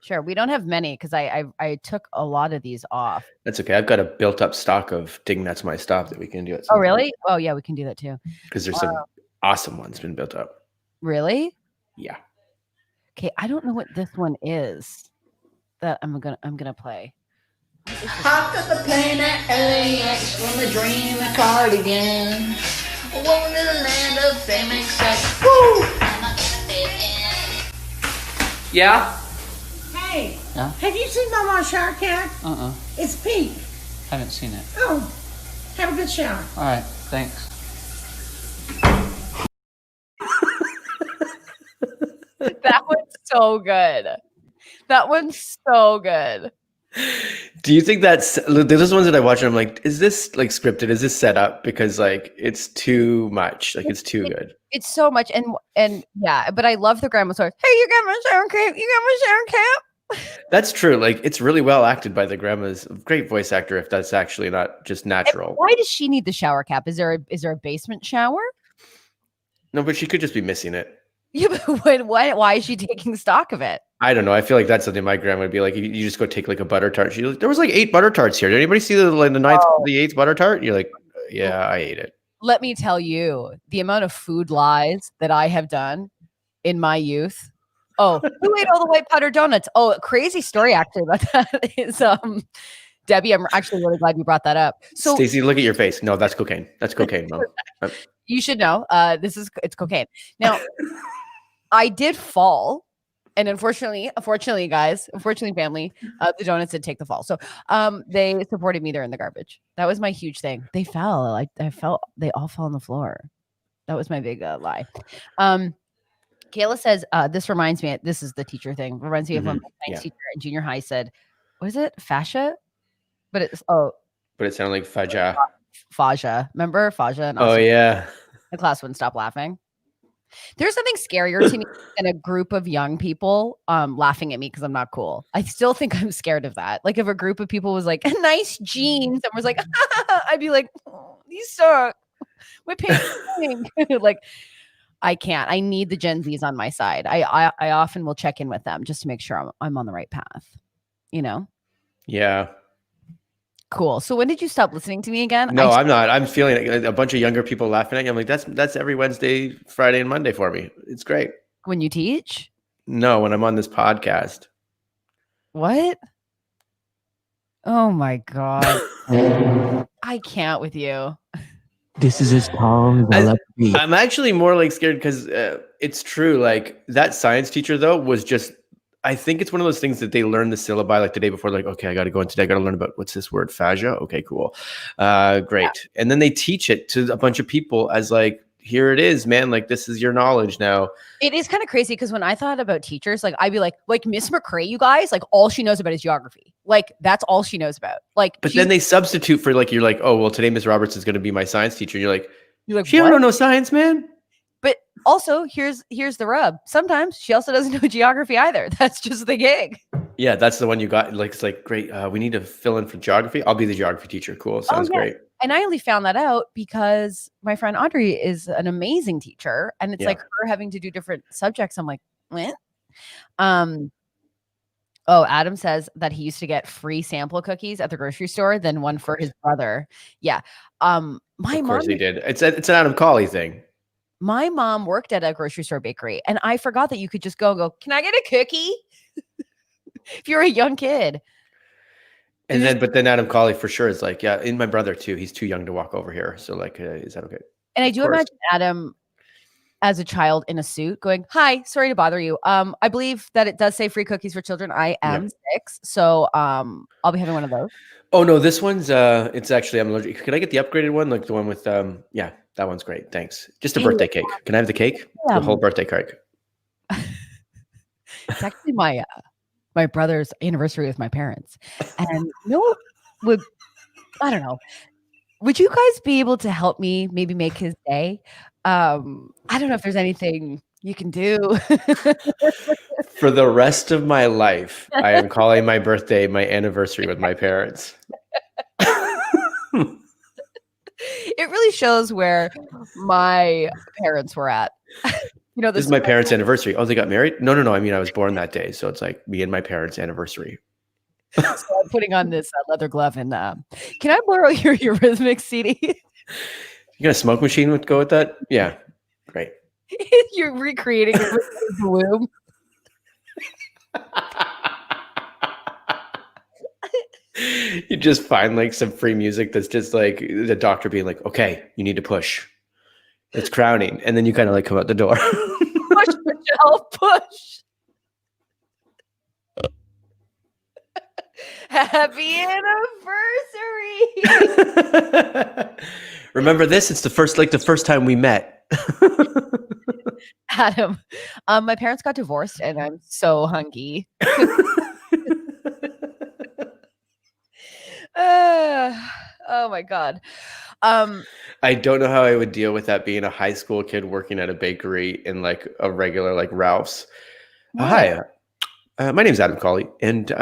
Sure. We don't have many because I took a lot of these off. That's okay. I've got a built-up stock of Ding That's My Stop that we can do. Oh, really? Oh, yeah, we can do that too. Because there's some awesome ones been built up. Really? Yeah. Okay, I don't know what this one is that I'm gonna play. Hopped up the plane at LAX from the dream of cardigan. Woman in the land of fame and sex. Woo! Yeah? Hey, Yeah? have you seen Mama Shower Cat? It's pink. Haven't seen it. Oh, have a good shower. All right, thanks. That one's so good. That one's so good. Do you think that's there's ones that I watch and I'm like, is this like scripted? Is this set up? Because like it's too much. Like it's too good. It's so much, and yeah, but I love the grandma story. Hey, you got my shower cap. You got my shower cap. That's true. Like it's really well acted by the grandma's great voice actor. If that's actually not just natural. And why does she need the shower cap? Is there a basement shower? No, but she could just be missing it. Yeah, but why is she taking stock of it? I don't know. I feel like that's something my grandma would be like. You just go take like a butter tart. She's like, there was like 8 butter tarts here. Did anybody see the ninth, the 8th butter tart? You're like, yeah, I ate it. Let me tell you the amount of food lies that I have done in my youth. Oh, who ate all the white powder donuts? Oh, a crazy story actually about that is Debbie. I'm actually really glad you brought that up. So Stacey, look at your face. No, that's cocaine. That's cocaine, Mom. You should know. It's cocaine. Now, I did fall. And unfortunately, family, the donuts did take the fall. So they supported me there in the garbage. That was my huge thing. They fell. I felt they all fell on the floor. That was my big lie. Kayla says, this reminds me, this is the teacher thing. Reminds me of when my science teacher in junior high said, what is it? Fascia? But it sounded like faja. Faja. Remember Faja? Oh, yeah. The class wouldn't stop laughing. There's something scarier to me than a group of young people laughing at me because I'm not cool. I still think I'm scared of that. Like if a group of people was like, nice jeans, and was like, I'd be like, oh, these suck. My pants are like, I can't. I need the Gen Zs on my side. I often will check in with them just to make sure I'm on the right path. You know? Yeah. Cool. So when did you stop listening to me again? No, I'm not. I'm feeling like a bunch of younger people laughing at you. I'm like, that's every Wednesday, Friday, and Monday for me. It's great. When you teach? No, when I'm on this podcast. What? Oh my God. I can't with you. This is as tall as I'll ever be. I'm actually more like scared because it's true. Like that science teacher though was just, I think it's one of those things that they learn the syllabi like the day before, like, okay, I got to go in today. I got to learn about what's this word, fascia. Okay, cool. Great. Yeah. And then they teach it to a bunch of people as like, here it is, man. Like, this is your knowledge now. It is kind of crazy because when I thought about teachers, like I'd be like Miss McCrae, you guys, like all she knows about is geography. Like that's all she knows about. Like, but then they substitute for like, you're like, oh, well, today Miss Roberts is going to be my science teacher. You're like, she don't know no science, man. But also, here's the rub. Sometimes she also doesn't know geography either. That's just the gig. Yeah, that's the one you got. Like, it's like, great. We need to fill in for geography. I'll be the geography teacher. Cool. Sounds great. And I only found that out because my friend Audrey is an amazing teacher. And it's like her having to do different subjects. I'm like, what? Oh, Adam says that he used to get free sample cookies at the grocery store, then one for his brother. Yeah. Of course he did. It's an Adam Colley thing. My mom worked at a grocery store bakery, and I forgot that you could just go, can I get a cookie? If you're a young kid. And but then Adam Colley for sure is like, yeah, and my brother too. He's too young to walk over here. So like, is that okay? And I do imagine Adam as a child in a suit going, hi, sorry to bother you. I believe that it does say free cookies for children. I am 6. So I'll be having one of those. Oh no, this one's it's actually, I'm allergic. Could I get the upgraded one? Like the one with yeah, that one's great. Thanks. Just a birthday cake. Can I have the cake? The whole birthday cake. It's actually my brother's anniversary with my parents. And I don't know. Would you guys be able to help me maybe make his day? I don't know if there's anything you can do. For the rest of my life, I am calling my birthday my anniversary with my parents. It really shows where my parents were at. You know, this is my parents' anniversary. Oh, they got married? No. I mean, I was born that day. So it's like me and my parents' anniversary. So I'm putting on this leather glove and can I borrow your Eurythmics CD? You got a smoke machine would go with that? Yeah. Great. You're recreating the bloom. You just find like some free music that's just like the doctor being like, okay, you need to push. It's crowning. And then you kind of like come out the door. Push, Michelle, push. Happy anniversary. Remember this? It's the first time we met. Adam, my parents got divorced and I'm so hunky. Oh my God. I don't know how I would deal with that being a high school kid working at a bakery in like a regular like Ralph's. Hi, my name's Adam Colley, and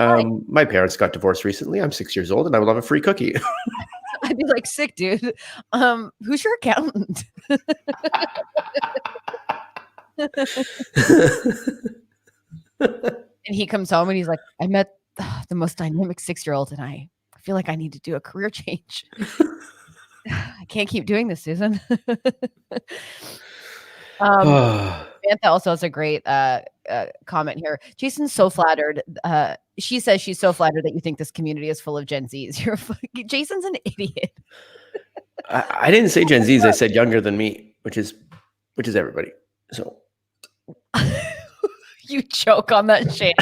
my parents got divorced recently. I'm 6 years old, and I would love a free cookie. I'd be like, sick, dude. Who's your accountant? And he comes home and he's like, I met the most dynamic 6-year-old, and I feel like I need to do a career change. I can't keep doing this, Susan. Samantha also has a great comment here. Jason's so flattered. She says she's so flattered that you think this community is full of Gen Zs. Jason's an idiot. I didn't say Gen Zs. I said younger than me, which is everybody. So you choke on that shit.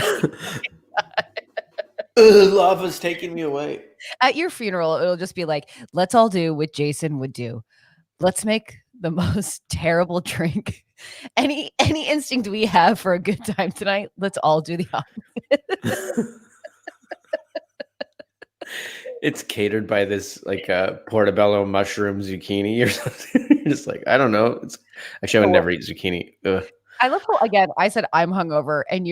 Lava's taking me away. At your funeral, it'll just be like, let's all do what Jason would do. Let's make the most terrible drink. Any instinct we have for a good time tonight, let's all do the opposite. It's catered by this like portobello mushroom zucchini or something. You're just like, I don't know. Actually, I would never eat zucchini. Ugh. I love how, again, I said I'm hungover, and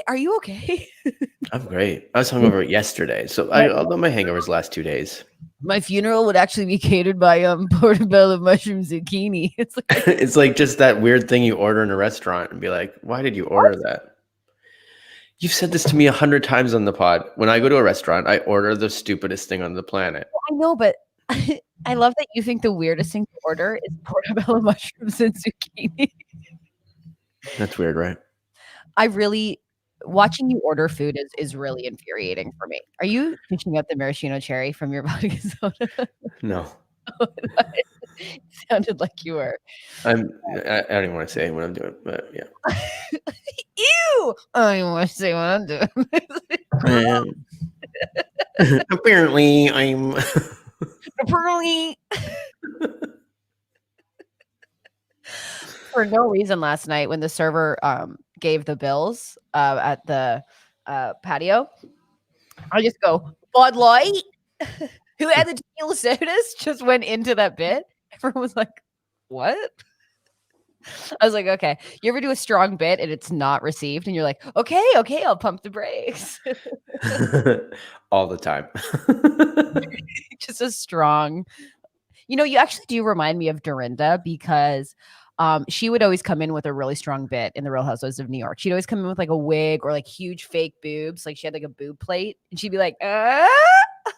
are you okay? I'm great. I was hungover yesterday, so although my hangovers last 2 days. My funeral would actually be catered by portobello mushroom zucchini. It's like it's like just that weird thing you order in a restaurant and be like, why did you order that? You've said this to me 100 times on the pod. When I go to a restaurant, I order the stupidest thing on the planet. I know, but I love that you think the weirdest thing to order is portobello mushrooms and zucchini. That's weird, right? Watching you order food is really infuriating for me. Are you fishing out the maraschino cherry from your vodka soda? No. It sounded like you were. I don't even want to say what I'm doing, but yeah. Ew! I don't even want to say what I'm doing. Apparently, I'm. Apparently. For no reason last night when the server gave the bills at the patio, I just go, Bud Light? Who had the tequila sodas? Just went into that bit. Everyone was like, what? I was like, okay. You ever do a strong bit and it's not received and you're like, okay, I'll pump the brakes. All the time. Just a strong. You actually do remind me of Dorinda because she would always come in with a really strong bit in the Real Housewives of New York. She'd always come in with like a wig or like huge fake boobs. Like she had like a boob plate and she'd be like,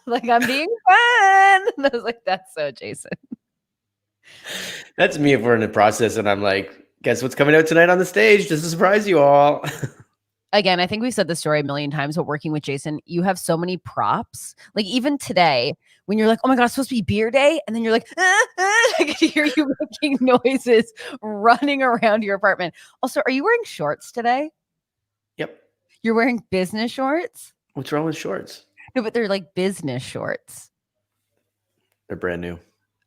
like I'm being fun. And I was like, that's so Jason. That's me if we're in the process and I'm like, guess what's coming out tonight on the stage just to surprise you all. Again, I think we've said this story a million times, but working with Jason, you have so many props. Like even today, when you're like, oh my God, it's supposed to be beer day. And then you're like, I can hear you making noises running around your apartment. Also, are you wearing shorts today? Yep. You're wearing business shorts? What's wrong with shorts? No, but they're like business shorts. They're brand new.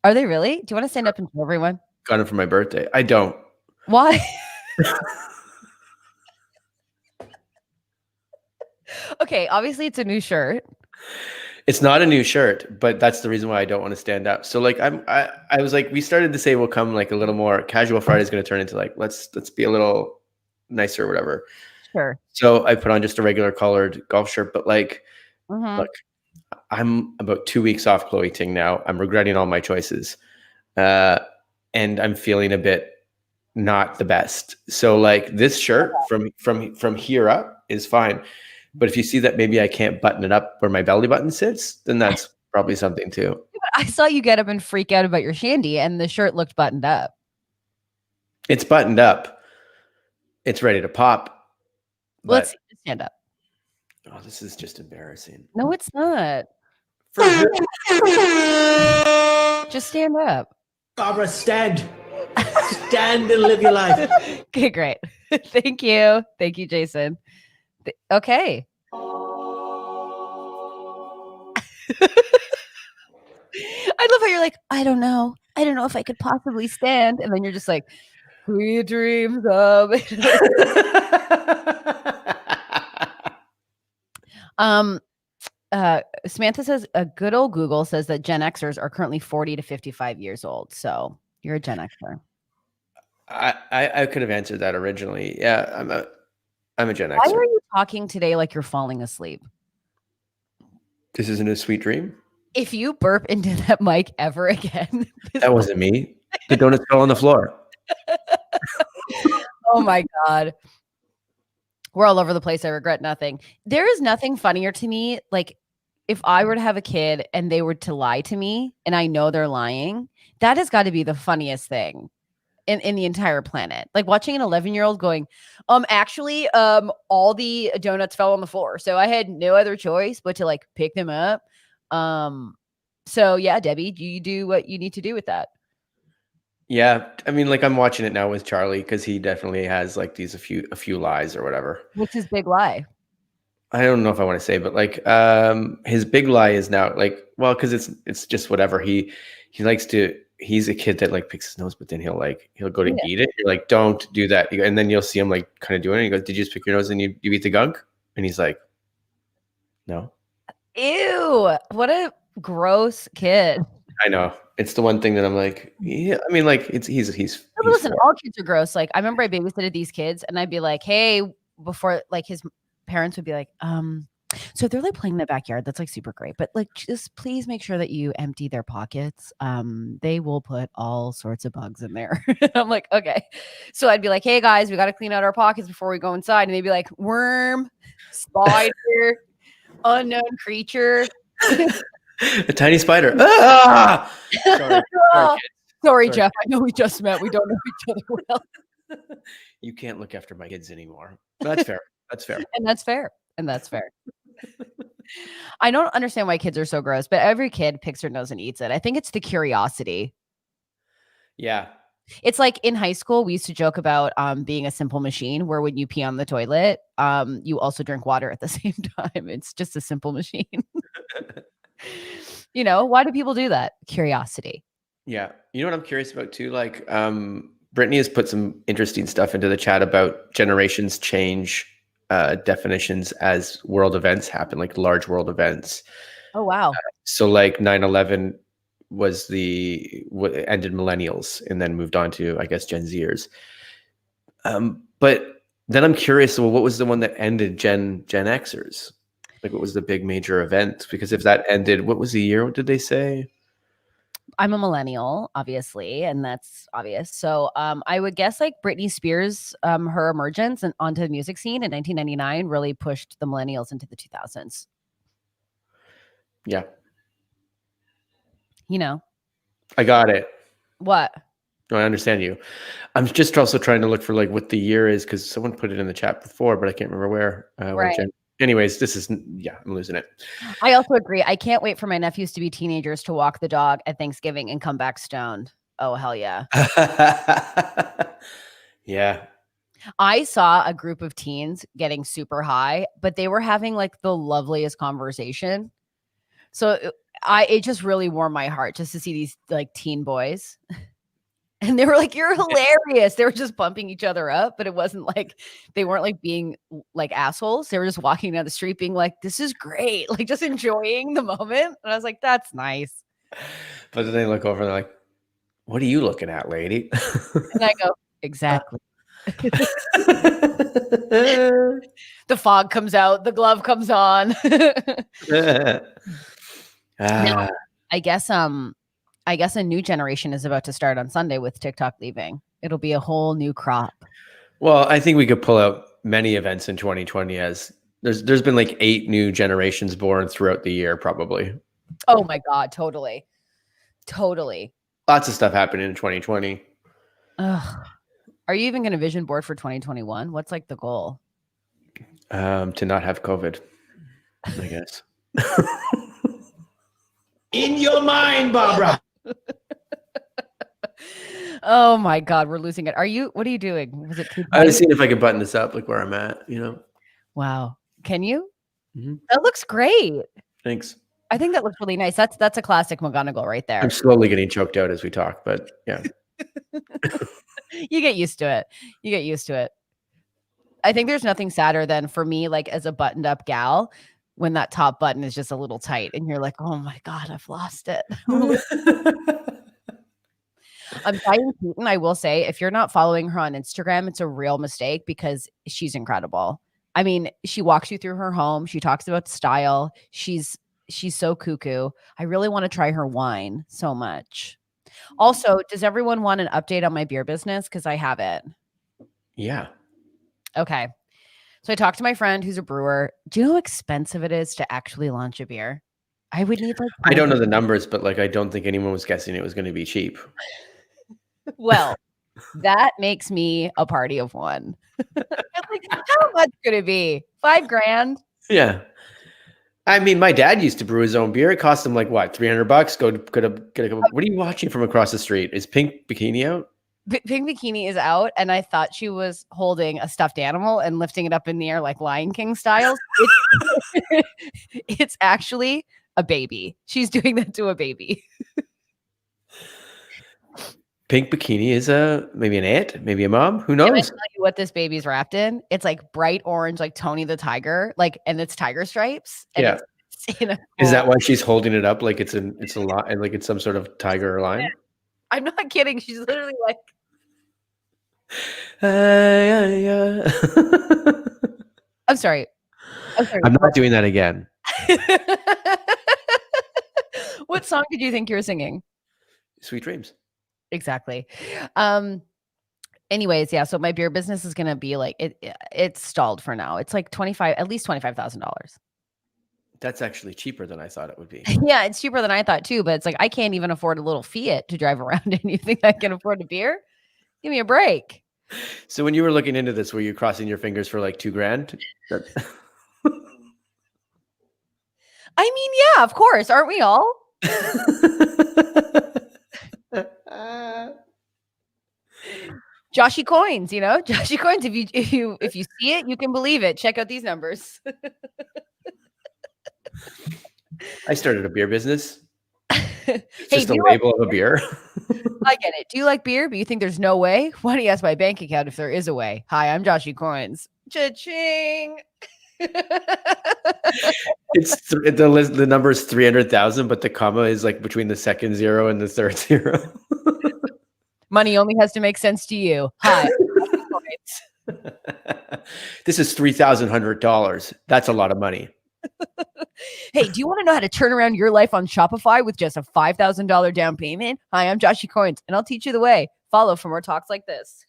Are they really? Do you want to stand up and tell everyone? Got them for my birthday. I don't. Why? Okay, obviously it's a new shirt. It's not a new shirt, but that's the reason why I don't want to stand up. So like I was like, we started to say we'll come like a little more casual. Friday is going to turn into like let's be a little nicer or whatever. Sure. So I put on just a regular colored golf shirt, but like, look, I'm about 2 weeks off Chloe Ting now. I'm regretting all my choices, and I'm feeling a bit not the best. So like this shirt from here up is fine. But if you see that maybe I can't button it up where my belly button sits, then that's probably something too. I saw you get up and freak out about your shandy and the shirt looked buttoned up. It's buttoned up. It's ready to pop. Well, let's stand up. Oh, this is just embarrassing. No, it's not. Just stand up. Barbara, stand. Stand and live your life. Okay, great. Thank you. Thank you, Jason. Okay. I love how you're like, I don't know if I could possibly stand. And then you're just like, sweet dreams of. Samantha says a good old Google says that Gen Xers are currently 40 to 55 years old. So you're a Gen Xer. I could have answered that originally. Yeah, I'm a Gen Why Xer. are you talking today like you're falling asleep? This isn't a sweet dream. If you burp into that mic ever again, That wasn't me. The donuts fell on the floor. Oh my God. We're all over the place. I regret nothing. There is nothing funnier to me. Like if I were to have a kid and they were to lie to me and I know they're lying, that has got to be the funniest thing in the entire planet. Like watching an 11-year-old going, actually, all the donuts fell on the floor. So I had no other choice but to like pick them up. So yeah, Debbie, do you do what you need to do with that? Yeah, I mean, like I'm watching it now with Charlie because he definitely has like a few lies or whatever. What's his big lie? I don't know if I want to say, but like his big lie is now like, well, because it's just whatever. He likes to. He's a kid that like picks his nose, but then he'll go to eat it. You're like, don't do that, and then you'll see him like kind of doing it. He goes, "Did you just pick your nose and you eat the gunk?" And he's like, "No." Ew! What a gross kid. I know. It's the one thing that I'm like, yeah. I mean, like he's Listen, all kids are gross. Like I remember I babysitted these kids, and I'd be like, "Hey," before like his parents would be like, so they're like playing in the backyard. That's like super great, but like just please make sure that you empty their pockets. They will put all sorts of bugs in there." I'm like, okay. So I'd be like, "Hey guys, we got to clean out our pockets before we go inside," and they'd be like, "Worm, spider, unknown creature." A tiny spider. Ah! Sorry, Jeff. I know we just met. We don't know each other well. You can't look after my kids anymore. That's fair. That's fair. And that's fair. And that's fair. I don't understand why kids are so gross, but every kid picks their nose and eats it. I think it's the curiosity. Yeah. It's like in high school, we used to joke about being a simple machine where when you pee on the toilet, you also drink water at the same time. It's just a simple machine. You know, why do people do that? Curiosity. Yeah. You know what I'm curious about too? Like, Brittany has put some interesting stuff into the chat about generations change definitions as world events happen, like large world events. Oh, wow. So like 9/11 was ended millennials and then moved on to, I guess, Gen Zers. But then I'm curious, well, what was the one that ended Gen Xers? Like, what was the big major event? Because if that ended, what was the year? What did they say? I'm a millennial, obviously, and that's obvious. So I would guess like Britney Spears, her emergence and onto the music scene in 1999 really pushed the millennials into the 2000s. Yeah. You know. I got it. What? No, I understand you. I'm just also trying to look for like what the year is because someone put it in the chat before, but I can't remember where. Right. Anyways, I'm losing it. I also agree. I can't wait for my nephews to be teenagers to walk the dog at Thanksgiving and come back stoned. Oh, hell yeah. Yeah. I saw a group of teens getting super high, but they were having like the loveliest conversation. So it just really warmed my heart just to see these like teen boys. And they were like, "You're hilarious." They were just bumping each other up, but it wasn't like they weren't like being like assholes. They were just walking down the street being like, "This is great." Like just enjoying the moment. And I was like, that's nice. But then they look over and they're like, "What are you looking at, lady?" And I go, exactly. The fog comes out, the glove comes on. Now, I guess a new generation is about to start on Sunday with TikTok leaving. It'll be a whole new crop. Well, I think we could pull out many events in 2020 as there's been like 8 new generations born throughout the year, probably. Oh my God, totally. Totally. Lots of stuff happened in 2020. Ugh. Are you even going to vision board for 2021? What's like the goal? To not have COVID, I guess. In your mind, Barbara. Oh my God, we're losing it. What are you doing? Was it too I was seeing if I could button this up, like where I'm at, you know? Wow. Can you? Mm-hmm. That looks great. Thanks. I think that looks really nice. That's a classic McGonagall right there. I'm slowly getting choked out as we talk, but yeah. You get used to it. I think there's nothing sadder than for me, like as a buttoned up gal, when that top button is just a little tight and you're like, oh my God, I've lost it. Diane Keaton, I will say, if you're not following her on Instagram, it's a real mistake because she's incredible. I mean, she walks you through her home. She talks about style. She's so cuckoo. I really want to try her wine so much. Also, does everyone want an update on my beer business? Because I have it. Yeah. Okay. So I talked to my friend who's a brewer. Do you know how expensive it is to actually launch a beer? I would need like... I don't know the numbers, but like I don't think anyone was guessing it was going to be cheap. Well, that makes me a party of one. Like, how much could it be? $5,000? Yeah. I mean, my dad used to brew his own beer. It cost him like what, $300? Go get a couple. What are you watching from across the street? Is Pink Bikini out? Pink Bikini is out, and I thought she was holding a stuffed animal and lifting it up in the air like Lion King style. It's actually a baby. She's doing that to a baby. Pink Bikini is maybe an aunt, maybe a mom. Who knows? Can I tell you what this baby's wrapped in? It's like bright orange, like Tony the Tiger, like, and it's tiger stripes. And yeah. it's in a is that why she's holding it up like it's a lot, like it's some sort of tiger or lion? I'm not kidding. She's literally like. I'm sorry. I'm not doing that again. What song did you think you were singing? Sweet Dreams. Exactly. Anyways, yeah. So my beer business is gonna be like it's stalled for now. It's like at least $25,000. That's actually cheaper than I thought it would be. Yeah, it's cheaper than I thought too. But it's like I can't even afford a little Fiat to drive around, and you think I can afford a beer? Give me a break. So when you were looking into this, were you crossing your fingers for like $2,000? I mean, yeah, of course. Aren't we all? Joshy coins, you know, Joshy coins. If you see it, you can believe it. Check out these numbers. I started a beer business. It's Hey, just a label of a beer. I get it. Do you like beer, but you think there's no way? Why don't you ask my bank account if there is a way? Hi, I'm Joshy Coins. Cha-ching. It's the number is 300,000, but the comma is like between the second zero and the third zero. Money only has to make sense to you. Hi. This is $3,100. That's a lot of money. Hey, do you want to know how to turn around your life on Shopify with just a $5,000 down payment? Hi, I'm Joshy Coins, and I'll teach you the way. Follow for more talks like this.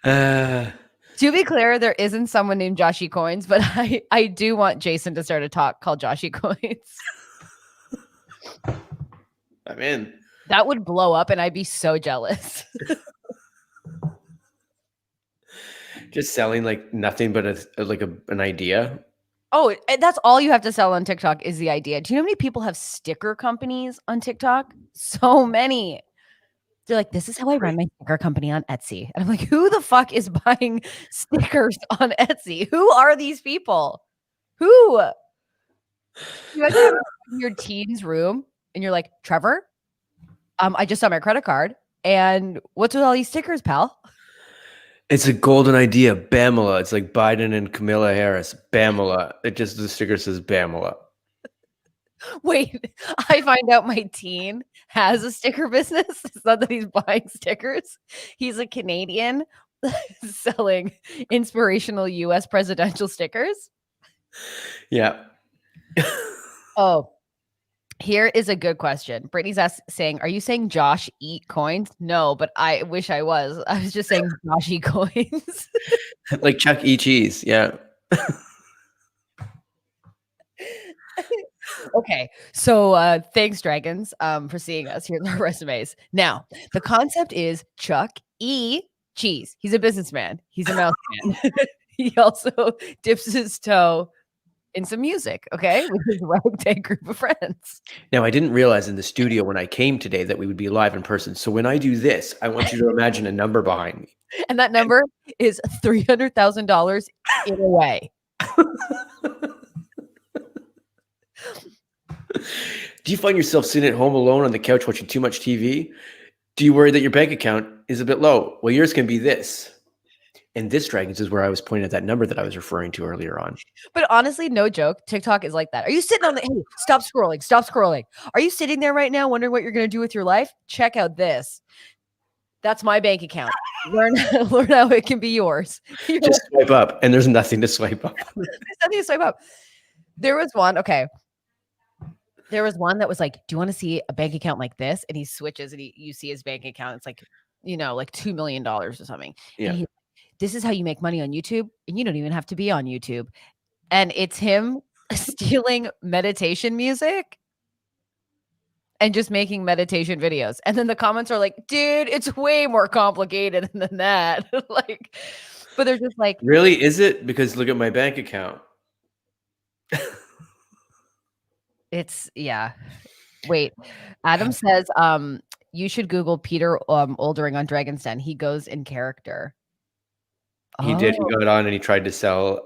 To be clear, there isn't someone named Joshy Coins, but I do want Jason to start a talk called Joshy Coins. I'm in. That would blow up, and I'd be so jealous. Just selling like nothing but an idea. Oh, that's all you have to sell on TikTok is the idea. Do you know how many people have sticker companies on TikTok? So many. They're like, this is how I run my sticker company on Etsy. And I'm like, who the fuck is buying stickers on Etsy? Who are these people? Who? You guys have in your teen's room and you're like, Trevor, I just saw my credit card. And what's with all these stickers, pal? It's a golden idea, Bamela. It's like Biden and Kamala Harris. Bamela. The sticker says Bamela. Wait, I find out my teen has a sticker business. It's not that he's buying stickers. He's a Canadian selling inspirational US presidential stickers. Yeah. Oh, here is a good question. Brittany's saying, are you saying Josh eat coins? No, but I wish I was. I was just saying Josh eat coins. Like Chuck E. Cheese. Yeah. Okay, so thanks, Dragons, for seeing us. Here's our resumes. Now, the concept is Chuck E. Cheese. He's a businessman. He's a mouse man. He also dips his toe in some music, okay, with his ragtag group of friends. Now, I didn't realize in the studio when I came today that we would be live in person. So when I do this, I want you to imagine a number behind me. And that number is $300,000 in a way. Do you find yourself sitting at home alone on the couch watching too much TV? Do you worry that your bank account is a bit low? Well, yours can be this. And this Dragons is where I was pointing at that number that I was referring to earlier on. But honestly, no joke. TikTok is like that. Are you sitting on the, hey, stop scrolling, stop scrolling. Are you sitting there right now wondering what you're going to do with your life? Check out this. That's my bank account. Learn how it can be yours. Just swipe up, and there's nothing to swipe up. There's nothing to swipe up. There was one, okay. There was one that was like, do you want to see a bank account like this? And he switches and you see his bank account. It's like, like $2 million or something. Yeah. And this is how you make money on YouTube. And you don't even have to be on YouTube. And it's him stealing meditation music and just making meditation videos. And then the comments are like, dude, it's way more complicated than that. Like, but they're just like, really? Is it? Because look at my bank account. It's Wait, Adam says, you should Google Peter Oldering on Dragon's Den. He goes in character. He did. He got on and he tried to sell.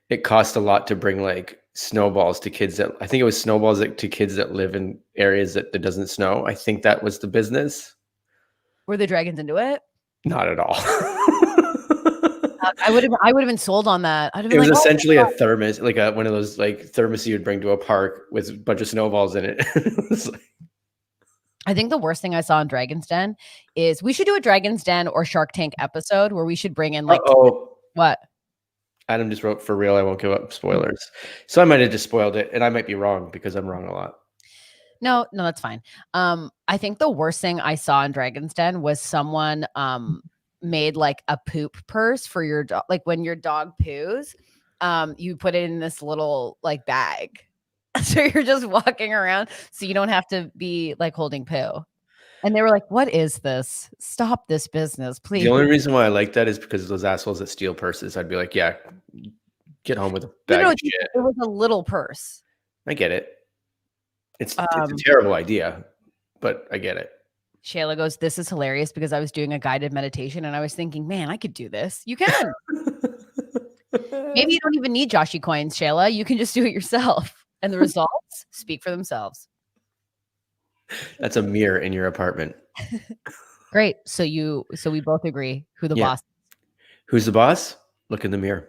It cost a lot to bring like snowballs to kids that I think it was snowballs to kids that live in areas that doesn't snow. I think that was the business. Were the dragons into it? Not at all. I would have been sold on that. It was essentially a thermos, like one of those like thermos you would bring to a park with a bunch of snowballs in it. It was like, I think the worst thing I saw in Dragon's Den is we should do a Dragon's Den or Shark Tank episode where we should bring in like what? Adam just wrote, for real, I won't give up spoilers. So I might have just spoiled it, and I might be wrong because I'm wrong a lot. No, that's fine. I think the worst thing I saw in Dragon's Den was someone made like a poop purse for your dog. Like when your dog poos, you put it in this little like bag. So you're just walking around so you don't have to be like holding poo. And they were like, what is this? Stop this business, please. The only reason why I like that is because of those assholes that steal purses. I'd be like, yeah, get home with a bag of shit. It was a little purse. I get it. It's a terrible idea, but I get it. Shayla goes, this is hilarious because I was doing a guided meditation and I was thinking, man, I could do this. You can. Maybe you don't even need Joshy coins, Shayla. You can just do it yourself. And the results speak for themselves. That's a mirror in your apartment. Great. So we both agree who the boss is. Who's the boss? Look in the mirror.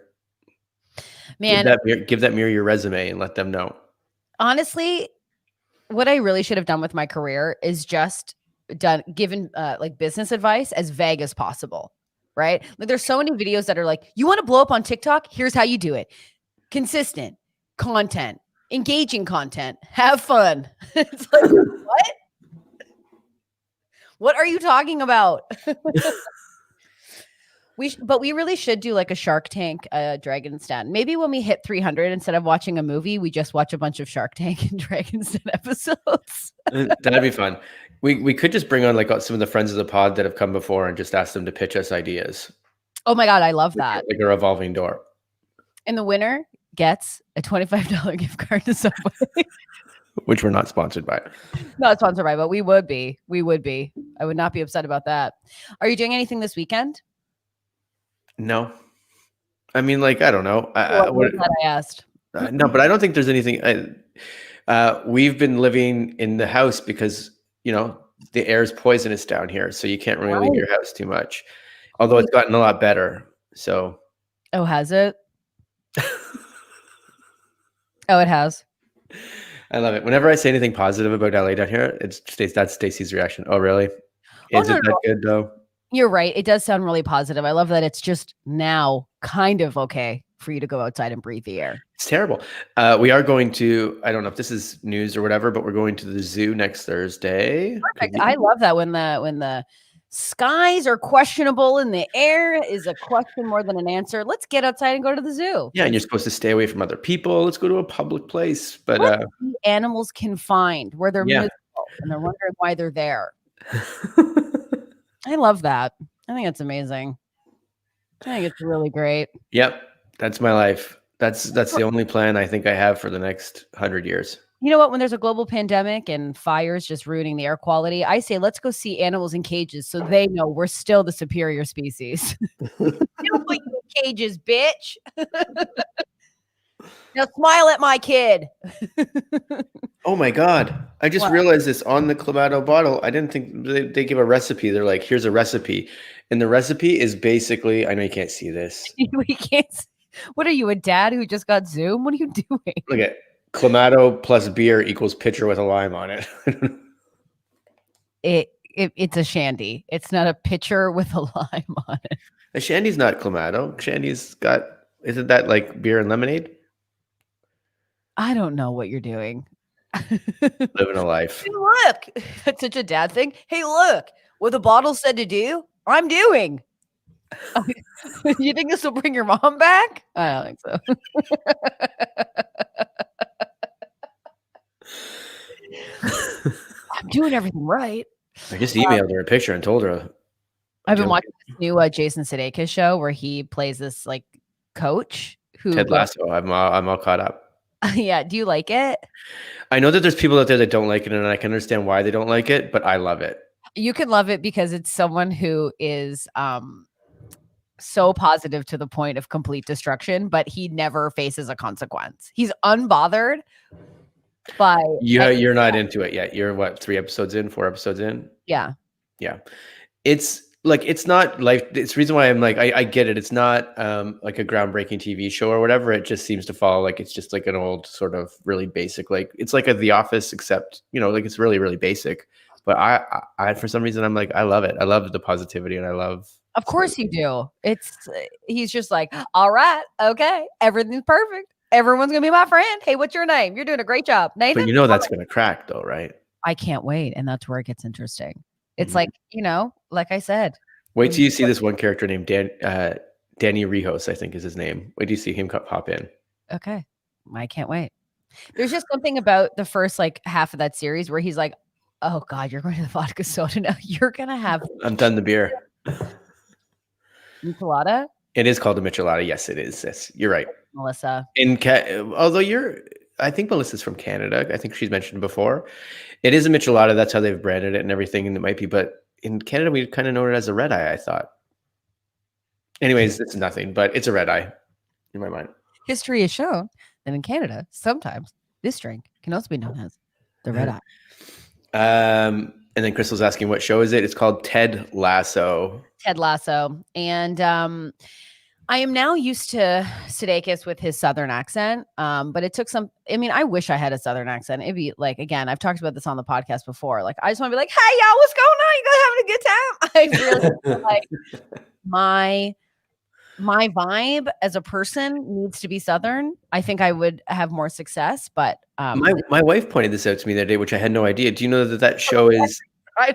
Man, give that mirror your resume and let them know. Honestly, what I really should have done with my career is just given like business advice as vague as possible. Right? Like there's so many videos that are like, you want to blow up on TikTok? Here's how you do it. Consistent content. Engaging content, have fun. It's like, what? What are you talking about? But we really should do like a Shark Tank Dragon's Den. Maybe when we hit 300, instead of watching a movie, we just watch a bunch of Shark Tank and Dragon's Den episodes. That'd be fun. We could just bring on like some of the friends of the pod that have come before and just ask them to pitch us ideas. Oh my God, I love that. Like a revolving door. And the winner gets a $25 gift card to Subway. Which we're not sponsored by. Not sponsored by, but we would be. We would be. I would not be upset about that. Are you doing anything this weekend? No. I mean, like, I don't know. What I asked. No, but I don't think there's anything. We've been living in the house because, the air is poisonous down here. So you can't really leave your house too much. Although it's gotten a lot better. So. Oh, has it? Oh, it has. I love it. Whenever I say anything positive about LA down here, that's Stacey's reaction. Oh, really? Is it that good though? You're right. It does sound really positive. I love that it's just now kind of okay for you to go outside and breathe the air. It's terrible. We are going to, I don't know if this is news or whatever, but we're going to the zoo next Thursday. Perfect. I love that when the skies are questionable and the air is a question more than an answer. Let's get outside and go to the zoo. Yeah, and you're supposed to stay away from other people. Let's go to a public place. But animals can find where they're miserable and they're wondering why they're there. I love that. I think it's amazing. I think it's really great. Yep, that's my life. That's the only plan I think I have for the next 100 years. You know what? When there's a global pandemic and fires just ruining the air quality, I say let's go see animals in cages so they know we're still the superior species. Don't put you in cages, bitch. Now smile at my kid. Oh my God. I just realized this on the Clamato bottle. I didn't think they give a recipe. They're like, here's a recipe. And the recipe is basically, I know you can't see this. We can't. What are you, a dad who just got Zoom? What are you doing? Look at Clamato plus beer equals pitcher with a lime on it. It's a shandy. It's not a pitcher with a lime on it. A shandy's not Clamato. Shandy's got, isn't that like beer and lemonade? I don't know what you're doing. Living a life. Hey, look, that's such a dad thing. Hey, look, what the bottle said to do, I'm doing. You think this will bring your mom back? I don't think so. I'm doing everything right. I just emailed her a picture and told her. I've been watching this new Jason Sudeikis show where he plays this like coach who Ted Lasso. I'm all caught up. Yeah. Do you like it? I know that there's people out there that don't like it, and I can understand why they don't like it, but I love it. You can love it because it's someone who is so positive to the point of complete destruction, but he never faces a consequence. He's unbothered by you're not into it yet. You're what, 4 episodes in? Yeah. It's like, it's not like, it's the reason why I'm like, I get it. It's not like a groundbreaking TV show or whatever. It just seems to follow like, it's just like an old sort of really basic, like it's like The Office, except, like it's really, really basic. But I for some reason, I'm like, I love it. I love the positivity, and I love. Of course you do. He's just like, all right, okay, everything's perfect. Everyone's gonna be my friend. Hey, what's your name? You're doing a great job, Nathan. But that's gonna crack, though, right? I can't wait, and that's where it gets interesting. It's like, like I said. Wait till you see this one character named Danny Rijos, I think is his name. Wait till you see him pop in. Okay, I can't wait. There's just something about the first like half of that series where he's like, oh God, you're going to the vodka soda now. You're gonna have. I'm done the beer. Michelada? It is called a Michelada. Yes, it is. Yes, you're right. Melissa. Although I think Melissa's from Canada. I think she's mentioned before. It is a Michelada. That's how they've branded it and everything. And it might be, but in Canada, we kind of know it as a red eye, I thought. Anyways, it's nothing, but it's a red eye in my mind. History has shown that in Canada, sometimes this drink can also be known as the red eye. And then Crystal's asking, what show is it? It's called Ted Lasso. Ted Lasso. And I am now used to Sudeikis with his Southern accent. But it took I wish I had a Southern accent. It'd be like, again, I've talked about this on the podcast before. Like, I just want to be like, hey, y'all, what's going on? You guys having a good time? I really feel like my vibe as a person needs to be Southern. I think I would have more success, but my wife pointed this out to me the other day, which I had no idea. Do you know that show is?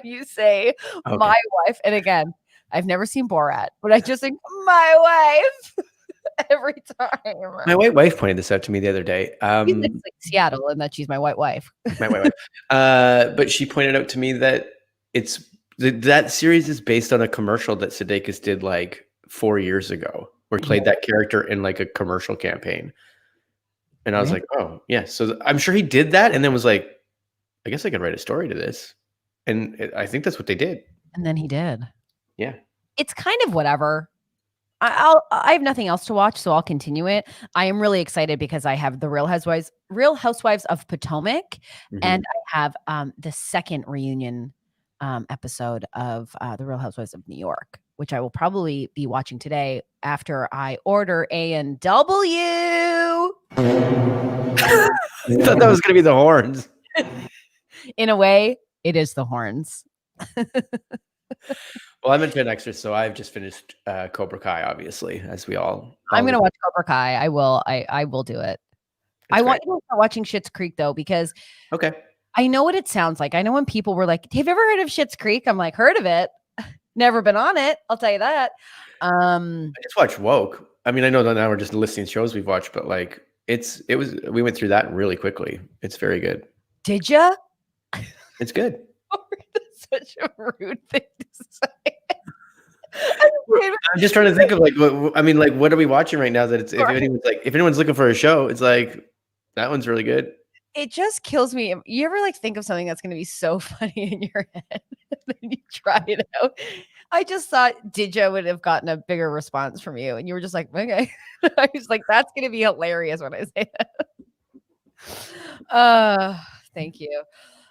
You say okay. My wife, and again, I've never seen Borat, but I just think my wife every time. My white wife pointed this out to me the other day. It's like Seattle, and that she's my white wife. My white wife. But she pointed out to me that that series is based on a commercial that Sudeikis did like 4 years ago, where he played that character in like a commercial campaign. And I was like, oh yeah. So I'm sure he did that and then was like, I guess I could write a story to this. And I think that's what they did. And then he did. Yeah. It's kind of whatever. I have nothing else to watch, so I'll continue it. I am really excited because I have the Real Housewives of Potomac, and I have the second reunion episode of the Real Housewives of New York, which I will probably be watching today after I order A&W. I thought that was going to be the horns. In a way, it is the horns. Well, I'm into an extra, so I've just finished Cobra Kai, obviously, as we all. I'm going to watch Cobra Kai. I will do it. I want you to start watching Schitt's Creek, though, because I know what it sounds like. I know when people were like, have you ever heard of Schitt's Creek? I'm like, heard of it. Never been on it. I'll tell you that. I just watched Woke. I mean, I know that now we're just listing shows we've watched, but like we went through that really quickly. It's very good. Did you? It's good. Such a rude thing to say. I'm just trying to think of what are we watching right now that it's, if anyone's looking for a show, it's like, that one's really good. It just kills me. You ever like think of something that's going to be so funny in your head, then you try it out? I just thought Didja would have gotten a bigger response from you, and you were just like, okay. I was like, that's going to be hilarious when I say that. Thank you.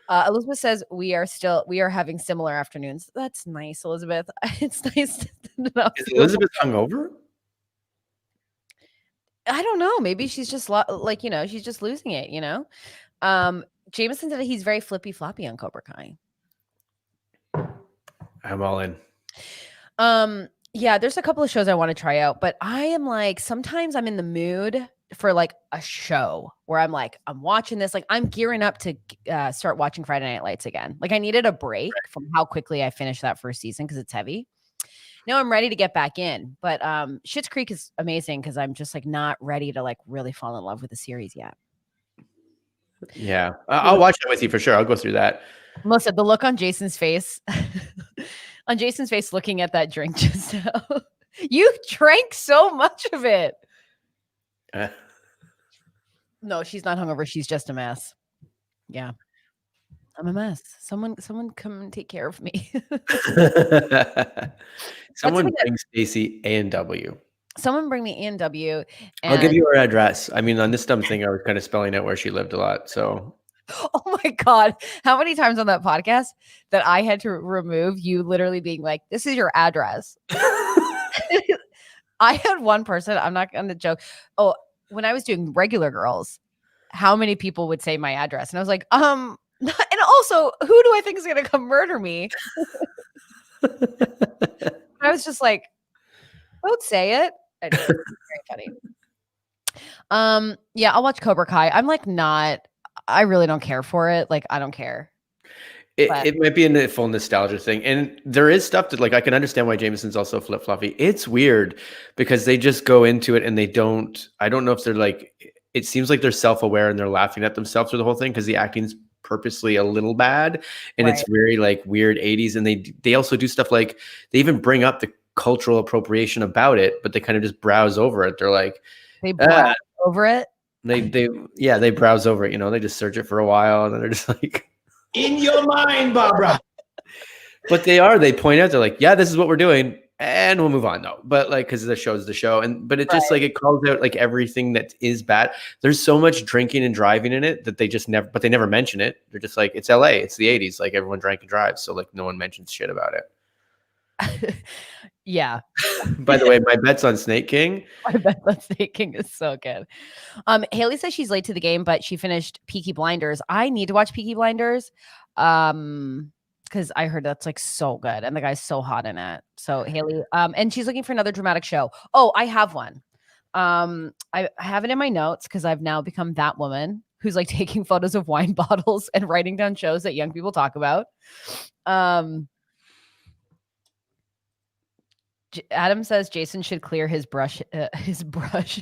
Elizabeth says we are having similar afternoons. That's nice, Elizabeth. It's nice to know. Is Elizabeth hungover? I don't know. Maybe she's just like, she's just losing it, Jameson said he's very flippy floppy on Cobra Kai. I'm all in. Yeah, there's a couple of shows I want to try out, but I am like, sometimes I'm in the mood for like a show where I'm like, I'm watching this, like I'm gearing up to start watching Friday Night Lights again. Like I needed a break from how quickly I finished that first season because it's heavy. Now I'm ready to get back in, but Schitt's Creek is amazing because I'm just like not ready to like really fall in love with the series yet. Yeah, I'll watch it with you for sure. I'll go through that. Melissa, the look on Jason's face, looking at that drink just now. You drank so much of it. No, she's not hungover. She's just a mess. Yeah. I'm a mess. Someone come and take care of me. Someone bring Stacey A&W. Someone bring me A&W. I'll give you her address. I mean, on this dumb thing, I was kind of spelling out where she lived a lot. So, oh my God. How many times on that podcast that I had to remove you literally being like, this is your address. I had one person, I'm not going to joke. Oh, when I was doing Regular Girls, how many people would say my address? And I was like, and also, who do I think is going to come murder me? I was just like, don't say it. It's very funny. Yeah, I'll watch Cobra Kai. I'm like I really don't care for it. Like, I don't care. It might be a full nostalgia thing. And there is stuff that like, I can understand why Jameson's also flip-floppy. It's weird because they just go into it and I don't know if they're like, it seems like they're self-aware and they're laughing at themselves through the whole thing because the acting's purposely a little bad and it's very like weird 80s. And they also do stuff like they even bring up the cultural appropriation about it, but they kind of just browse over it. They're like, they browse over it. They browse over it. They just search it for a while and then they're just like, in your mind, Barbara. But they point out, they're like, yeah, this is what we're doing. And we'll move on though. But like, cause the show's the show. But it just like, it calls out like everything that is bad. There's so much drinking and driving in it that they never mention it. They're just like, it's LA, it's the 80s. Like everyone drank and drives. So like no one mentions shit about it. Yeah. By the way, my bet's on Snake King. My bet on Snake King is so good. Haley says she's late to the game, but she finished Peaky Blinders. I need to watch Peaky Blinders. Because I heard that's like so good and the guy's so hot in it. So Haley, and she's looking for another dramatic show. Oh, I have one. I have it in my notes because I've now become that woman who's like taking photos of wine bottles and writing down shows that young people talk about. Adam says Jason should clear his brush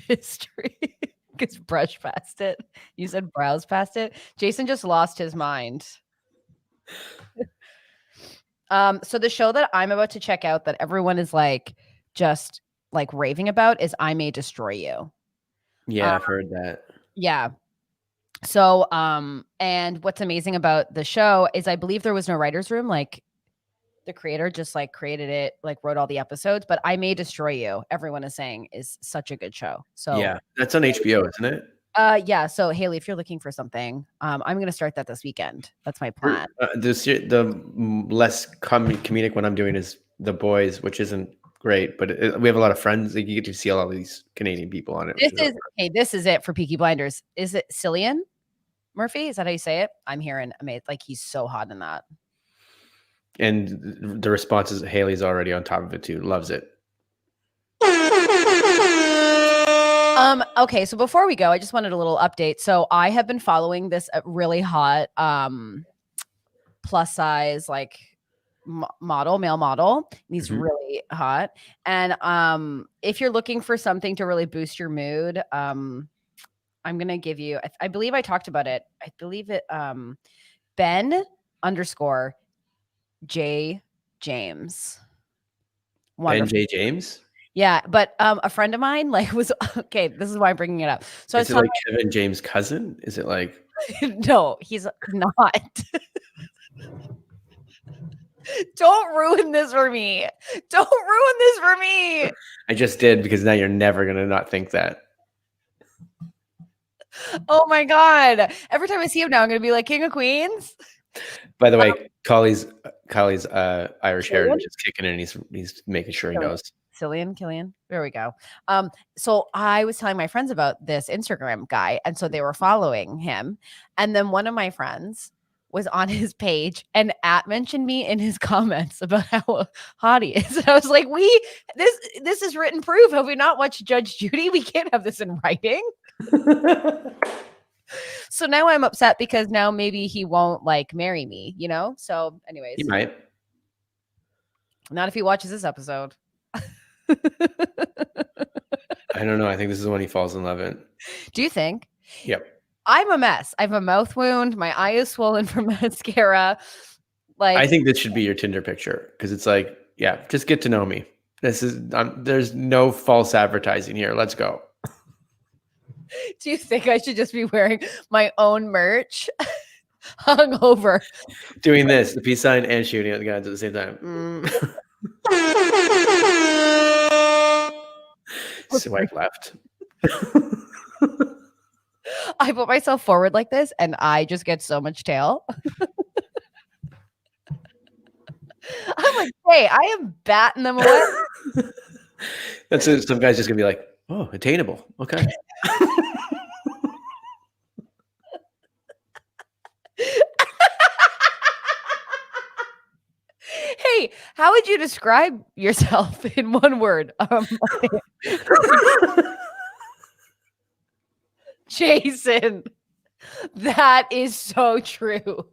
history. Because brush past it. You said browse past it. Jason just lost his mind. So the show that I'm about to check out that everyone is like just like raving about is I May Destroy You. Yeah, I've heard that. Yeah. So and what's amazing about the show is I believe there was no writer's room. Like the creator just like created it, like wrote all the episodes, but I May Destroy You, everyone is saying is such a good show. So yeah, that's on HBO, isn't it? Yeah. So Haley, if you're looking for something, I'm going to start that this weekend. That's my plan. The less comedic one I'm doing is The Boys, which isn't great, but we have a lot of friends. Like, you get to see all these Canadian people on it. This is it for Peaky Blinders. Is it Cillian Murphy? Is that how you say it? I'm hearing amazing. Like he's so hot in that. And the response is Haley's already on top of it too. Loves it. Okay, so before we go, I just wanted a little update. So I have been following this really hot plus size like male model. He's really hot. And if you're looking for something to really boost your mood, I'm gonna give you. I believe I talked about it. I believe it. Ben_J James. Wonderful. Ben J James. Yeah, but a friend of mine like was okay. This is why I'm bringing it up. So is it like Kevin James' cousin? Is it like? No, he's not. Don't ruin this for me. Don't ruin this for me. I just did because now you're never gonna not think that. Oh my God. Every time I see him now, I'm going to be like King of Queens. By the way, Collie's Irish Killian? heritage is kicking in. He's making sure he knows. Killian. There we go. So I was telling my friends about this Instagram guy, and so they were following him. And then one of my friends was on his page and mentioned me in his comments about how hot he is. And I was like, this is written proof. Have we not watched Judge Judy? We can't have this in writing. So now I'm upset because now maybe he won't like marry me, you know? So anyways. He might. Not if he watches this episode. I don't know. I think this is when he falls in love in. Do you think? Yep. I'm a mess. I have a mouth wound. My eye is swollen from mascara. Like, I think this should be your Tinder picture because it's like, yeah, just get to know me. This is there's no false advertising here. Let's go. Do you think I should just be wearing my own merch, hungover, doing this, the peace sign, and shooting at the guns at the same time? Swipe left. I put myself forward like this and I just get so much tail. I'm like, hey, I am batting them away. That's it. Some guy's just gonna be like, oh, attainable. Okay. Hey, how would you describe yourself in one word? Jason, that is so true.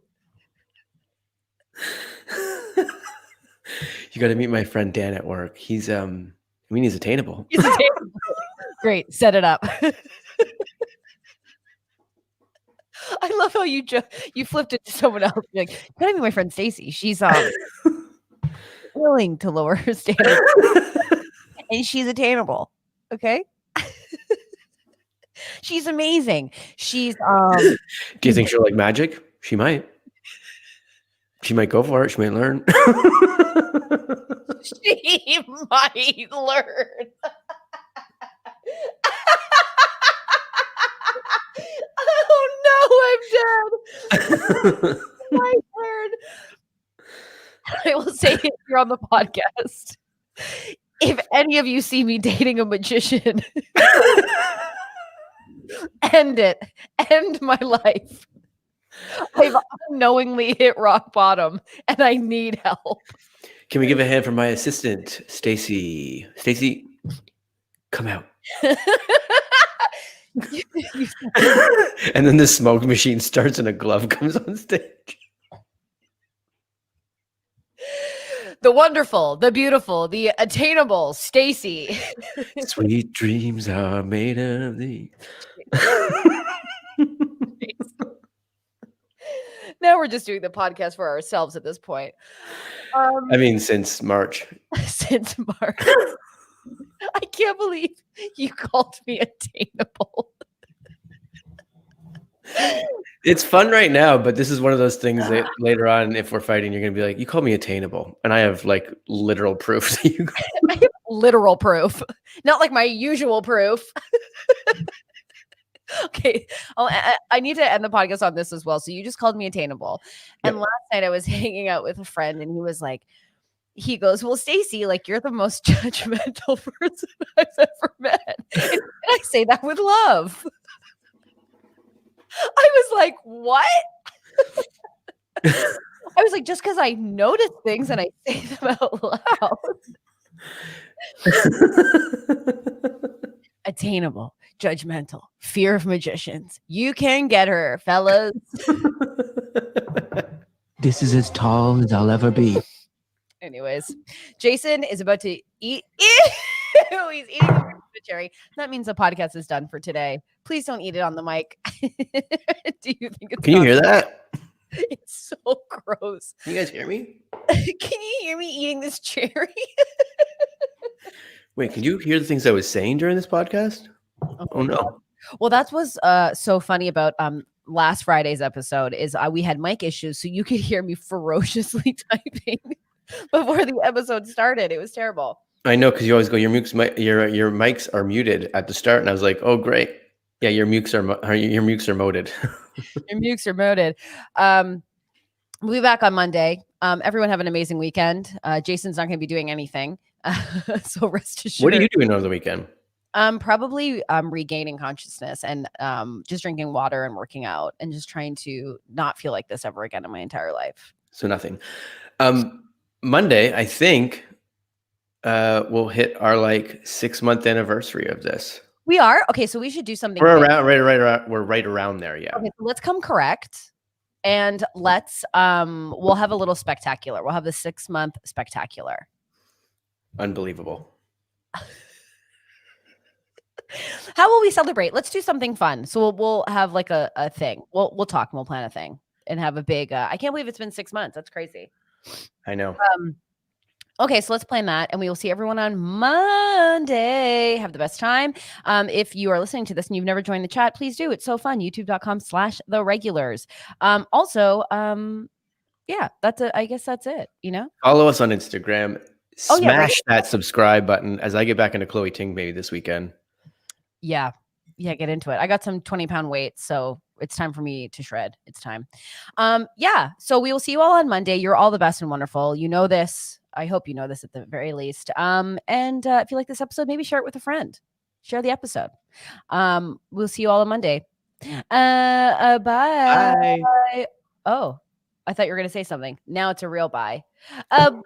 You got to meet my friend Dan at work. He's he's attainable. He's attainable. Great, set it up. I love how you flipped it to someone else. You're like, can I meet my friend Stacy? She's willing to lower her standards, and she's attainable. Okay. She's amazing. She's Do you think she'll like magic? She might. She might go for it. She might learn. She might learn. Oh no, I'm dead. My word. I will say it here on the podcast. If any of you see me dating a magician, end it. End my life. I've unknowingly hit rock bottom and I need help. Can we give a hand for my assistant, Stacy? Stacy, come out. And then the smoke machine starts and a glove comes on stage. The wonderful, the beautiful, the attainable Stacy. Sweet dreams are made of these. Now we're just doing the podcast for ourselves at this point. I mean, since March. Since March. I can't believe you called me attainable. It's fun right now, but this is one of those things that later on, if we're fighting, you're going to be like, you called me attainable. And I have like literal proof. I have literal proof, not like my usual proof. Okay. I need to end the podcast on this as well. So you just called me attainable. And last night I was hanging out with a friend and he was like, he goes, well, Stacy, like you're the most judgmental person I've ever met. And I say that with love. I was like, what? I was like, just because I notice things and I say them out loud. Attainable, judgmental, fear of magicians. You can get her, fellas. This is as tall as I'll ever be. Anyways, Jason is about to eat. Ew, he's eating a cherry. That means the podcast is done for today. Please don't eat it on the mic. Do you think it's Can you hear that? It's so gross. Can you guys hear me? Can you hear me eating this cherry? Wait, can you hear the things I was saying during this podcast? Oh no. Well, that's what's so funny about last Friday's episode is we had mic issues, so you could hear me ferociously typing before the episode started. It was terrible. I know, because you always go, your mics are muted at the start, and I was like, oh great. Yeah, your mukes are moded. Your mukes are moded. We'll be back on Monday. Everyone have an amazing weekend. Jason's not going to be doing anything, so rest assured. What are you doing over the weekend? Probably regaining consciousness and just drinking water and working out and just trying to not feel like this ever again in my entire life. So nothing. Monday, I think we'll hit our like 6-month anniversary of this. We are okay, so we should do something. We're right around there. Yeah. Okay, so let's come correct. And let's we'll have a little spectacular. We'll have the 6-month spectacular. Unbelievable. How will we celebrate? Let's do something fun. So we'll have like a thing. We'll talk and we'll plan a thing and have a big I can't believe it's been 6 months. That's crazy. I know. Okay, so let's plan that and we will see everyone on Monday. Have the best time. If you are listening to this and you've never joined the chat, please do. It's so fun. youtube.com/theregulars. Yeah, I guess that's it, you know? Follow us on Instagram. Smash that subscribe button as I get back into Chloe Ting Baby this weekend. Yeah, get into it. I got some 20-pound weights, so it's time for me to shred. It's time. Yeah, so we will see you all on Monday. You're all the best and wonderful. You know this. I hope you know this at the very least. And if you like this episode, maybe share it with a friend. Share the episode. We'll see you all on Monday. Bye. Bye. Oh, I thought you were going to say something. Now it's a real bye. Bye.